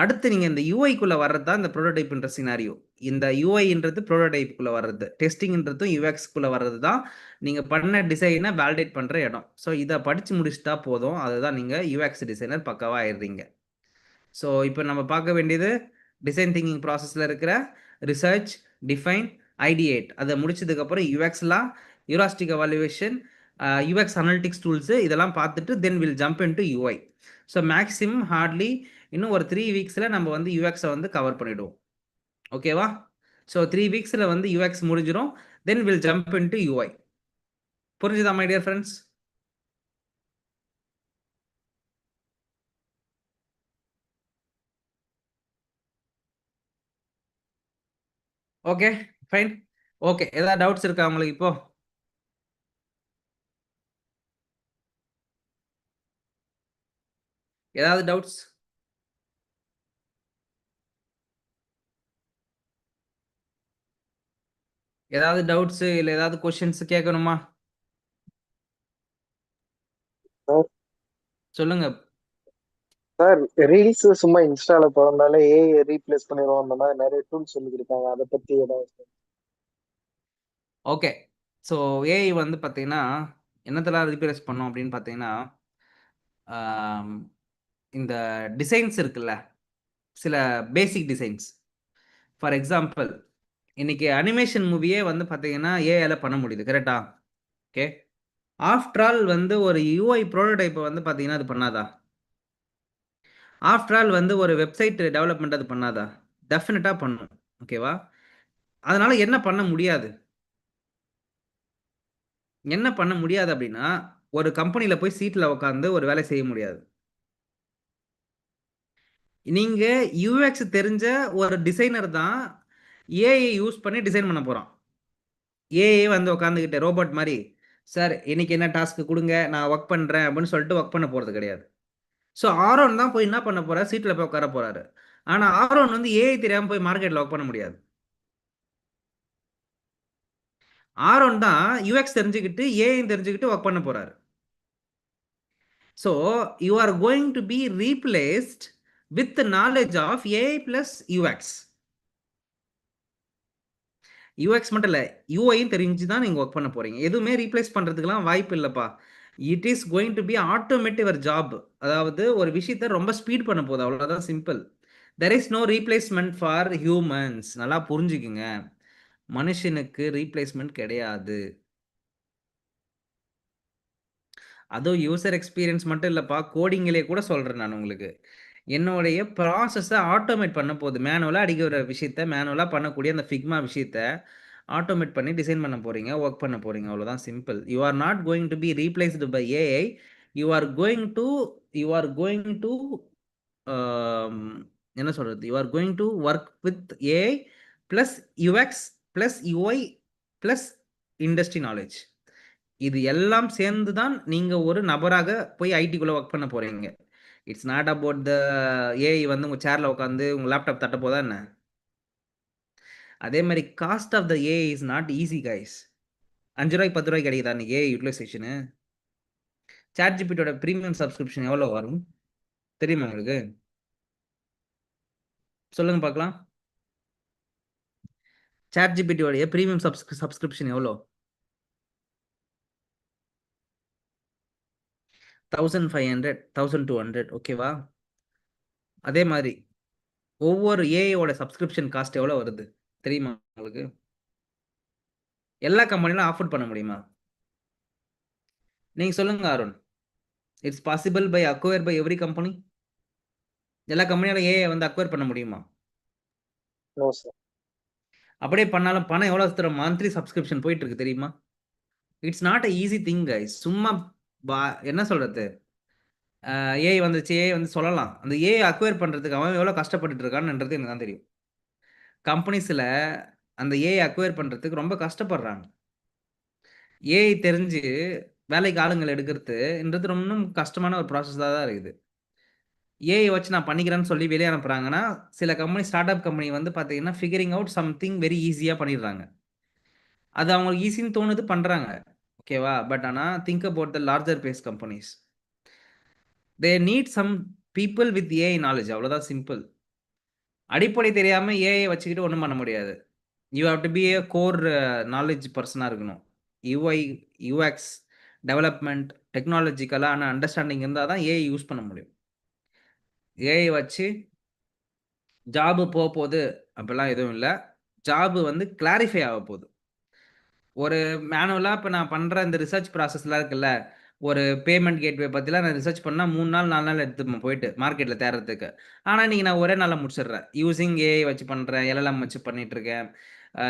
அடுத்து நீங்கள் இந்த யூஐக்குள்ளே வர்றது தான் இந்த ப்ரோட்டோடைப்ன்ற சினாரியோ. இந்த யூஐன்றது ப்ரோட்டோடைப்புக்குள்ளே வர்றது, டெஸ்டிங்ன்றதும் யூஎக்ஸ்குள்ளே வர்றது தான் நீங்கள் பண்ண டிசைனை வேலிடேட் பண்ணுற இடம். ஸோ இதை படித்து முடிச்சுட்டா போதும், அதுதான் நீங்கள் யூஎக்ஸ் டிசைனர் பக்காவாக ஆயிடுறீங்க. ஸோ இப்போ நம்ம பார்க்க வேண்டியது டிசைன் திங்கிங் ப்ராசஸில் இருக்கிற ரிசர்ச், டிஃபைன், ஐடியேட். அதை முடிச்சதுக்கப்புறம் யூஎக்ஸ்லாம், heuristic evaluation, UX analytics tools இதெல்லாம் பார்த்துட்டு then will jump in to UI. So maximum hardly இன்னும் ஒரு 3 வீக்ஸில் நம்ம வந்து யூஎக்ஸை வந்து கவர் பண்ணிவிடுவோம். ஓகேவா? ஸோ 3 வீக்ஸில் வந்து யூஎக்ஸ் முடிஞ்சிடும். Then will jump in to UI. புரிஞ்சுதா my dear friends? Okay, fine. Okay, ஏதாவது டவுட்ஸ் இருக்கா உங்களுக்கு இப்போ? ஏதாவது டவுட்ஸ்? ஏதாவது டவுட்ஸ் இல்லை ஏதாவது கொஸ்டின்ஸ் கேட்கணுமா? சார் சொல்லுங்க. சார் ரீல்ஸ் சும்மா இன்ஸ்டால பிறந்தாலே ஏஐ ரீப்ளேஸ் பண்ணிடுவோம் அந்த மாதிரி நிறைய டூல்ஸ் சொல்லி கொடுத்தாங்க, அதை பத்தி ஏதாவது? ஓகே, ஸோ ஏஐ வந்து பார்த்தீங்கன்னா என்னத்தெல்லாம் ரீப்ளேஸ் பண்ணோம் அப்படின்னு பார்த்தீங்கன்னா, இந்த டிசைன்ஸ் இருக்குல்ல, சில பேசிக் டிசைன்ஸ். ஃபார் எக்ஸாம்பிள், இன்னைக்கு அனிமேஷன் மூவியே வந்து பார்த்தீங்கன்னா ஏஐல பண்ண முடியுது. கரெக்டா? ஓகே, ஆஃப்டர் ஆல் வந்து ஒரு யூஐ ப்ரோட்டோடைப்பை வந்து பார்த்தீங்கன்னா அது பண்ணாதா? ஆஃப்டர் ஆல் வந்து ஒரு வெப்சைட் டெவலப்மெண்ட் அது பண்ணாதா? டெஃபினட்டாக பண்ணும். ஓகேவா? அதனால என்ன பண்ண முடியாது? என்ன பண்ண முடியாது அப்படின்னா, ஒரு கம்பெனியில் போய் சீட்டில் உட்காந்து ஒரு வேலை செய்ய முடியாது. நீங்க யூஎக்ஸ் தெரிஞ்ச ஒரு டிசைனர் தான் ஏஐ யூஸ் பண்ணி டிசைன் பண்ண போறான். ஏஐ வந்து உட்காந்துக்கிட்டு ரோபோட் மாதிரி, சார் இன்னைக்கு என்ன டாஸ்க் கொடுங்க, நான் ஒர்க் பண்றேன் அப்படின்னு சொல்லிட்டு ஒர்க் பண்ண போறது கிடையாது. ஸோ ஆரோன் தான் போய் என்ன பண்ண போறாரு, சீட்டில் போய் உட்கார போறாரு. ஆனால் ஆரோன் வந்து ஏஐ தெரியாமல் போய் மார்க்கெட்டில் ஒர்க் பண்ண முடியாது. ஆரோன் தான் யூஎக்ஸ் தெரிஞ்சுக்கிட்டு ஏஐ தெரிஞ்சுக்கிட்டு ஒர்க் பண்ண போறாரு. So you are going to be replaced with knowledge of AI plus UX. UX மட்டும் இல்லை, யூஐயும் தெரிஞ்சு தான் நீங்கள் ஒர்க் பண்ண போகிறீங்க. எதுவுமே ரீப்ளேஸ் பண்ணுறதுக்கெலாம் வாய்ப்பு இல்லைப்பா. It is going to be automotive your job. அதாவது ஒரு விஷயத்த ரொம்ப ஸ்பீட் பண்ண போகுது, அவ்வளோதான், simple. There is no replacement for humans. நல்லா புரிஞ்சுக்குங்க, மனுஷனுக்கு ரீப்ளேஸ்மெண்ட் கிடையாது. அதுவும் யூசர் எக்ஸ்பீரியன்ஸ் மட்டும் இல்லைப்பா, கோடிங்கிலே கூட சொல்கிறேன் நான் உங்களுக்கு. என்னுடைய ப்ராசஸை ஆட்டோமேட் பண்ண போகுது. மேனுவலாக அடிக்கிற விஷயத்த, மேனுவலாக பண்ணக்கூடிய அந்த ஃபிக்மா விஷயத்த ஆட்டோமேட் பண்ணி டிசைன் பண்ண போகிறீங்க, ஒர்க் பண்ண போகிறீங்க, அவ்வளோதான், simple. You are not going to be replaced by AI. You are going to என்ன சொல்கிறது, you are going to work with AI plus UX plus UI plus industry knowledge. இது எல்லாம் சேர்ந்து தான் நீங்கள் ஒரு நபராக போய் ஐடிக்குள்ளே ஒர்க் பண்ண போகிறீங்க. It's not about the AI வந்து உங்கள் சேரில் உட்காந்து உங்கள் லேப்டாப் தட்ட போதா என்ன? அதே மாதிரி cost of the AI is not easy guys. 5 ரூபாய்க்கு 10 ரூபாய்க்கு கிடைக்குதா இன்னைக்கு ஏஐ யூட்டிலைசேஷனு? சாட் ஜிபிடியோட ப்ரீமியம் சப்ஸ்கிரிப்ஷன் எவ்வளோ வரும் தெரியுமா உங்களுக்கு? சொல்லுங்க பார்க்கலாம். சாட் ஜிபிடியோடைய ப்ரீமியம் சப்ஸ்கிரிப்ஷன் எவ்வளோ? 1500, 1200. ஓகேவா? அதே மாதிரி ஒவ்வொரு ஏஐயோட சப்ஸ்கிரிப்ஷன் காஸ்ட் எவ்வளோ வருது தெரியுமா உங்களுக்கு? எல்லா கம்பெனிலும் ஆஃபர் பண்ண முடியுமா? நீங்கள் சொல்லுங்க Arun. It's possible by acquire by every company. எல்லா கம்பெனியால ஏஐ வந்து அக்வயர் பண்ண முடியுமா? No sir. அப்படியே பண்ணாலும் பணம் எவ்வளோ தரும்? மந்த்லி சப்ஸ்கிரிப்ஷன் போயிட்டு இருக்கு தெரியுமா? It's not a easy thing guys. சும்மா என்ன சொல்றது, ஏஐ வந்துச்சு, ஏஐ வந்து சொல்லலாம். அந்த ஏஐ அக்வயர் பண்ணுறதுக்கு அவன் எவ்வளோ கஷ்டப்பட்டுட்டு இருக்கான்ன்றது எனக்கு தான் தெரியும். கம்பெனிஸில் அந்த ஏஐ அக்வயர் பண்ணுறதுக்கு ரொம்ப கஷ்டப்படுறாங்க. ஏஐ தெரிஞ்சு வேலைக்கு ஆளுங்களை எடுக்கிறதுன்றது ரொம்ப கஷ்டமான ஒரு ப்ராசஸாக தான் இருக்குது. ஏஐ வச்சு நான் பண்ணிக்கிறேன்னு சொல்லி வெளியே அனுப்புகிறாங்கன்னா, சில கம்பெனி ஸ்டார்ட் அப் கம்பெனி வந்து பார்த்தீங்கன்னா ஃபிகரிங் அவுட் சம்திங் வெரி ஈஸியாக பண்ணிடுறாங்க. அது அவங்களுக்கு ஈஸின்னு தோணுது, பண்ணுறாங்க. ஓகேவா? பட் ஆனால் think about the larger base companies. They need some people with AI knowledge. அவ்வளோதான் சிம்பிள். அடிப்படை தெரியாமல் ஏஐ வச்சுக்கிட்டு ஒன்றும் பண்ண முடியாது. You have to be a core knowledge பர்சனாக இருக்கணும். யூஐ, யூஎக்ஸ், டெவலப்மெண்ட், டெக்னாலஜிக்கலான அண்டர்ஸ்டாண்டிங் இருந்தால் தான் ஏஐ யூஸ் பண்ண முடியும். ஏஐ வச்சு ஜாபு போகுது அப்படிலாம் எதுவும் இல்லை. ஜாபு வந்து கிளாரிஃபை ஆக போகுது. ஒரு மேனுவலாக இப்போ நான் பண்ணுற இந்த ரிசர்ச் ப்ராசஸ்லாம் இருக்குல்ல, ஒரு பேமெண்ட் கேட்வே பற்றிலாம் நான் ரிசர்ச் பண்ணால் 3 நாள் 4 நாள் எடுத்துப்பேன் போயிட்டு மார்க்கெட்டில் தேடுறதுக்கு. ஆனால் இன்றைக்கி நான் ஒரே நாளில் முடிச்சிடுறேன். யூஸிங் ஏஐ வச்சு பண்ணுறேன், எல்எல்எம் வச்சு பண்ணிகிட்ருக்கேன்.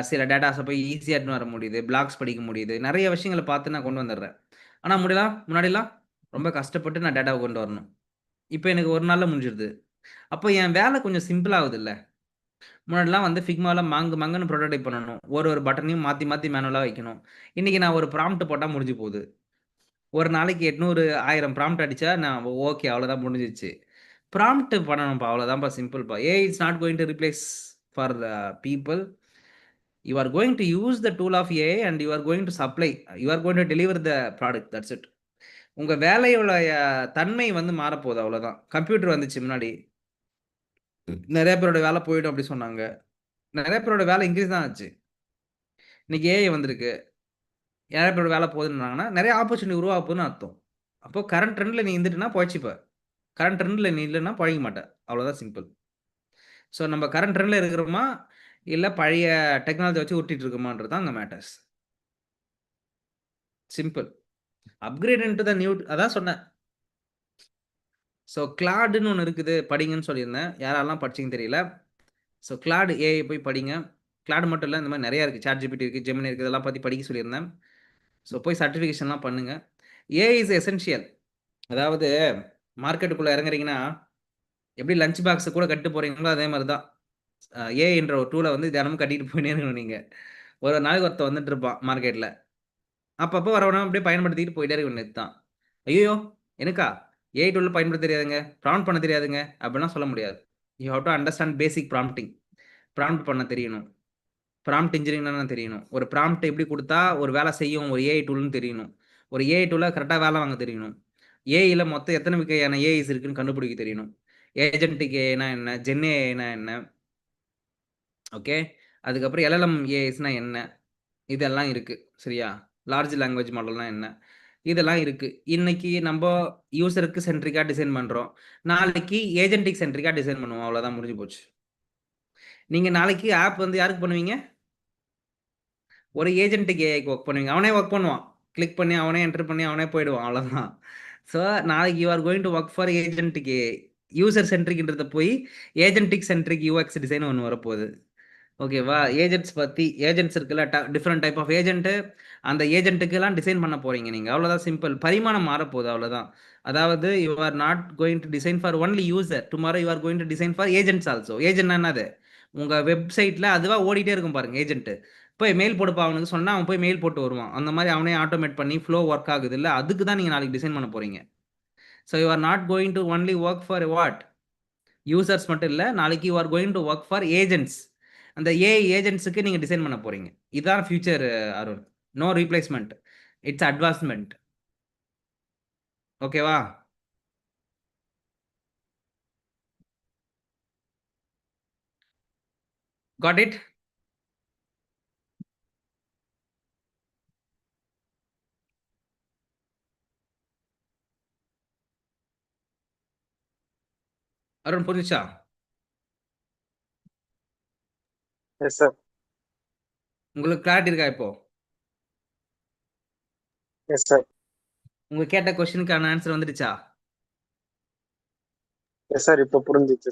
சில டேட்டாஸை போய் ஈஸியாக எடுத்துன்னு வர முடியுது, பிளாக்ஸ் படிக்க முடியுது, நிறைய விஷயங்களை பார்த்து நான் கொண்டு வந்துடுறேன். ஆனால் முன்னாடிலாம் ரொம்ப கஷ்டப்பட்டு நான் டேட்டாவை கொண்டு வரணும். இப்போ எனக்கு ஒரு நாளில் முடிஞ்சிடுது. அப்போ என் வேலை கொஞ்சம் சிம்பிள் ஆகுது இல்லை? முன்னாடிலாம் வந்து ஃபிக்மாவில் மங்குன்னு ப்ரோட்டோடைப் பண்ணணும், ஒரு பட்டனையும் மாற்றி மாற்றி மேனுவலாக வைக்கணும். இன்றைக்கி நான் ஒரு ப்ராம்ப்ட் போட்டால் முடிஞ்சு போகுது. ஒரு நாளைக்கு 800 1000 ப்ராம்ப்ட் அடித்தா நான் ஓகே, அவ்வளோதான் முடிஞ்சிச்சு. ப்ராம்ப்ட் பண்ணணும்ப்பா, அவ்வளோதான்ப்பா, சிம்பிள்ப்பா. AI it's not going to replace for the people. You are going to use the tool of AI and you are going to supply, you are going to deliver the product, that's it. உங்கள் வேலையோட தன்மை வந்து மாறப்போகுது, அவ்வளோதான். Computer வந்துச்சு முன்னாடி, நிறைய பேரோட வேலை போயிடும் அப்படி சொன்னாங்க. நிறைய பேரோட வேலை இன்க்ரீஸ் தான் ஆச்சு. இன்னைக்கு ஏஐ வந்திருக்கு, நிறைய பேரோட வேலை போகுதுன்னாங்கன்னா நிறைய ஆப்பர்ச்சுனிட்டி உருவாக போகுதுன்னு அர்த்தம். அப்போ கரண்ட் ட்ரெண்டில் நீ இருந்துட்டுனா போயிடுச்சுப்ப, கரண்ட் ட்ரெண்டில் நீ இல்லைன்னா பழக மாட்டேன், அவ்வளோதான் சிம்பிள். ஸோ நம்ம கரண்ட் ட்ரெண்டில் இருக்கிறோமா இல்லை பழைய டெக்னாலஜி வச்சு உருட்டிட்டு இருக்கோமான்றது தான் அங்கே matters. Simple. Upgrade into the new, அதான் சொன்னேன். ஸோ கிளாடுன்னு ஒன்று இருக்குது, படிங்கன்னு சொல்லியிருந்தேன். யாரெல்லாம் படிச்சிங்க தெரியல. ஸோ கிளாடு ஏஐ போய் படிங்க. கிளாடு மட்டும் இல்லை, இந்த மாதிரி நிறையா இருக்குது. சாட் ஜிபிடி இருக்குது, ஜெமினி இருக்குது, இதெல்லாம் பற்றி படிக்க சொல்லியிருந்தேன். ஸோ போய் சர்டிஃபிகேஷன்லாம் பண்ணுங்கள். AI is essential. அதாவது மார்க்கெட்டுக்குள்ளே இறங்குறீங்கன்னா எப்படி லஞ்ச் பாக்ஸை கூட கட்டு போகிறீங்களோ அதே மாதிரி தான் ஏஐன்ற ஒரு டூலை வந்து தினமும் கட்டிட்டு போயினே இருக்கணும். நீங்கள் ஒரு நாளைக்கு ஒருத்தர் வந்துட்டு இருப்பான் மார்க்கெட்டில், அப்பப்போ வரவன அப்படியே பயன்படுத்திட்டு போயிட்டே இருக்க வேண்டியது தான். ஐயோ எனக்கா ஏஐ டூலில் பயன்படுத்த தெரியாதுங்க, ப்ராம்ப்ட் பண்ண தெரியாதுங்க அப்படிலாம் சொல்ல முடியாது. You have to understand basic prompting. Prompt பண்ண தெரியணும், ப்ராம்ப்ட் இன்ஜினியரிங்னா தெரியணும். ஒரு ப்ராம்ப்ட் எப்படி கொடுத்தா ஒரு வேலை செய்யும் ஒரு ஏஐ டூல்னு தெரியணும். ஒரு ஏஐ டூலை கரெக்டாக வேலை வாங்க தெரியணும். ஏஐயில் மொத்தம் எத்தனை வகையான ஏஐஸ் இருக்குன்னு கண்டுபிடிக்க தெரியணும். ஏஜென்டிக் ஏஐனா என்ன, ஜென் ஏஐனா என்ன, ஓகே, அதுக்கப்புறம் எல்எல்எம் ஏஐஸ்னா என்ன, இதெல்லாம் இருக்குது. சரியா? லார்ஜ் லாங்குவேஜ் மாடல்னால் என்ன, இதெல்லாம் இருக்குது. இன்னைக்கு நம்ம யூசருக்கு சென்ட்ரிக்காக டிசைன் பண்ணுறோம், நாளைக்கு ஏஜென்டிக் சென்ட்ரிக்காக டிசைன் பண்ணுவோம், அவ்வளோதான், முடிஞ்சு போச்சு. நீங்கள் நாளைக்கு ஆப் வந்து யாருக்கு பண்ணுவீங்க? ஒரு ஏஜென்ட்டுக்கு ஏஐக்கு ஒர்க் பண்ணுவீங்க. அவனே ஒர்க் பண்ணுவான், கிளிக் பண்ணி அவனே என்டர் பண்ணி அவனே போயிடுவான், அவ்வளோதான். ஸோ நாளைக்கு you are going to work for ஏஜென்ட்டுக்கு ஏஐ. யூசர் சென்ட்ரிக்ன்றத போய் ஏஜென்டிக் சென்ட்ரிக் யூஎக்ஸ் டிசைன் ஒன்று வரப்போகுது. ஓகேவா? ஏஜென்ட்ஸ் பற்றி, ஏஜென்ட்ஸ் இருக்குல்ல, டிஃப்ரெண்ட் டைப் ஆஃப் ஏஜென்ட்டு, அந்த ஏஜென்ட்டுக்கெல்லாம் டிசைன் பண்ண போகிறீங்க நீங்கள், அவ்வளோதான், சிம்பிள். பரிமாணம் மாறப்போகுது, அவ்வளோதான். அதாவது you are not going to design for only user, tomorrow you are going to design for agents also. ஏஜென்ட்னா என்னது? உங்கள் வெப்சைட்டில் அதுவாக ஓடிட்டே இருக்கும் பாருங்கள் ஏஜென்ட்டு. போய் மெயில் போடுப்பா அவனுக்கு சொன்னால் அவன் போய் மெயில் போட்டு வருவான். அந்த மாதிரி அவனே ஆட்டோமேட் பண்ணி ஃப்ளோ ஒர்க் ஆகுது இல்லை, அதுக்கு தான் நீங்கள் நாளைக்கு டிசைன் பண்ண போகிறீங்க. So you are not going to only work for what users மட்டும் இல்லை, நாளைக்கு you are going to work for agents. அந்த ஏஐ ஏஜென்ட்ஸுக்கு நீங்கள் டிசைன் பண்ண போகிறீங்க. இதுதான் future Arun. No replacement, it's advancement. ஓகேவா? Got it? அருண் புரிஞ்சுச்சா? Yes sir. உங்களுக்கு கிளாரிட்டி இருக்கா இப்போ? Yes sir. உங்க கேட்ட கொஸ்டினுக்கான ஆன்சர் வந்துடுச்சா? எஸ் சார், இப்போ புரிஞ்சிச்சு.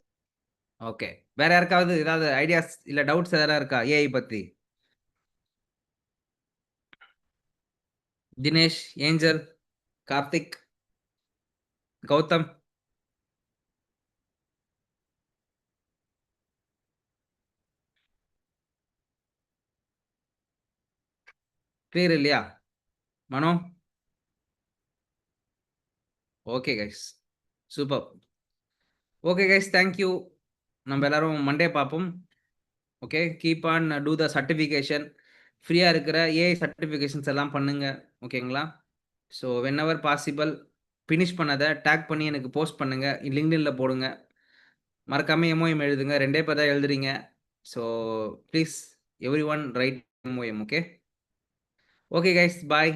ஓகே. வேற யாருக்காவது ஏதாவது ஐடியாஸ் இல்ல டவுட்ஸ் எதாவது இருக்கா ஏஐ பத்தி? தினேஷ், ஏஞ்சல், கார்த்திக், கௌதம். கிளியர் இல்லையா? Mano? Okay guys, super. Okay guys, thank you. நம்ம எல்லாரும் மண்டே பார்ப்போம். Okay, keep on do the certification. ஃப்ரீயாக இருக்கிற ஏஐ சர்டிஃபிகேஷன்ஸ் எல்லாம் பண்ணுங்க. ஓகேங்களா? ஸோ வென்எவர் பாசிபிள் ஃபினிஷ் பண்ணதை டேக் பண்ணி எனக்கு போஸ்ட் பண்ணுங்க, லிங்க்டின்ல போடுங்க. மறக்காம எம்ஓஎம் எழுதுங்க, 2 பேர் தான் எழுதுறீங்க. So please every one right MOM. Okay okay guys, bye.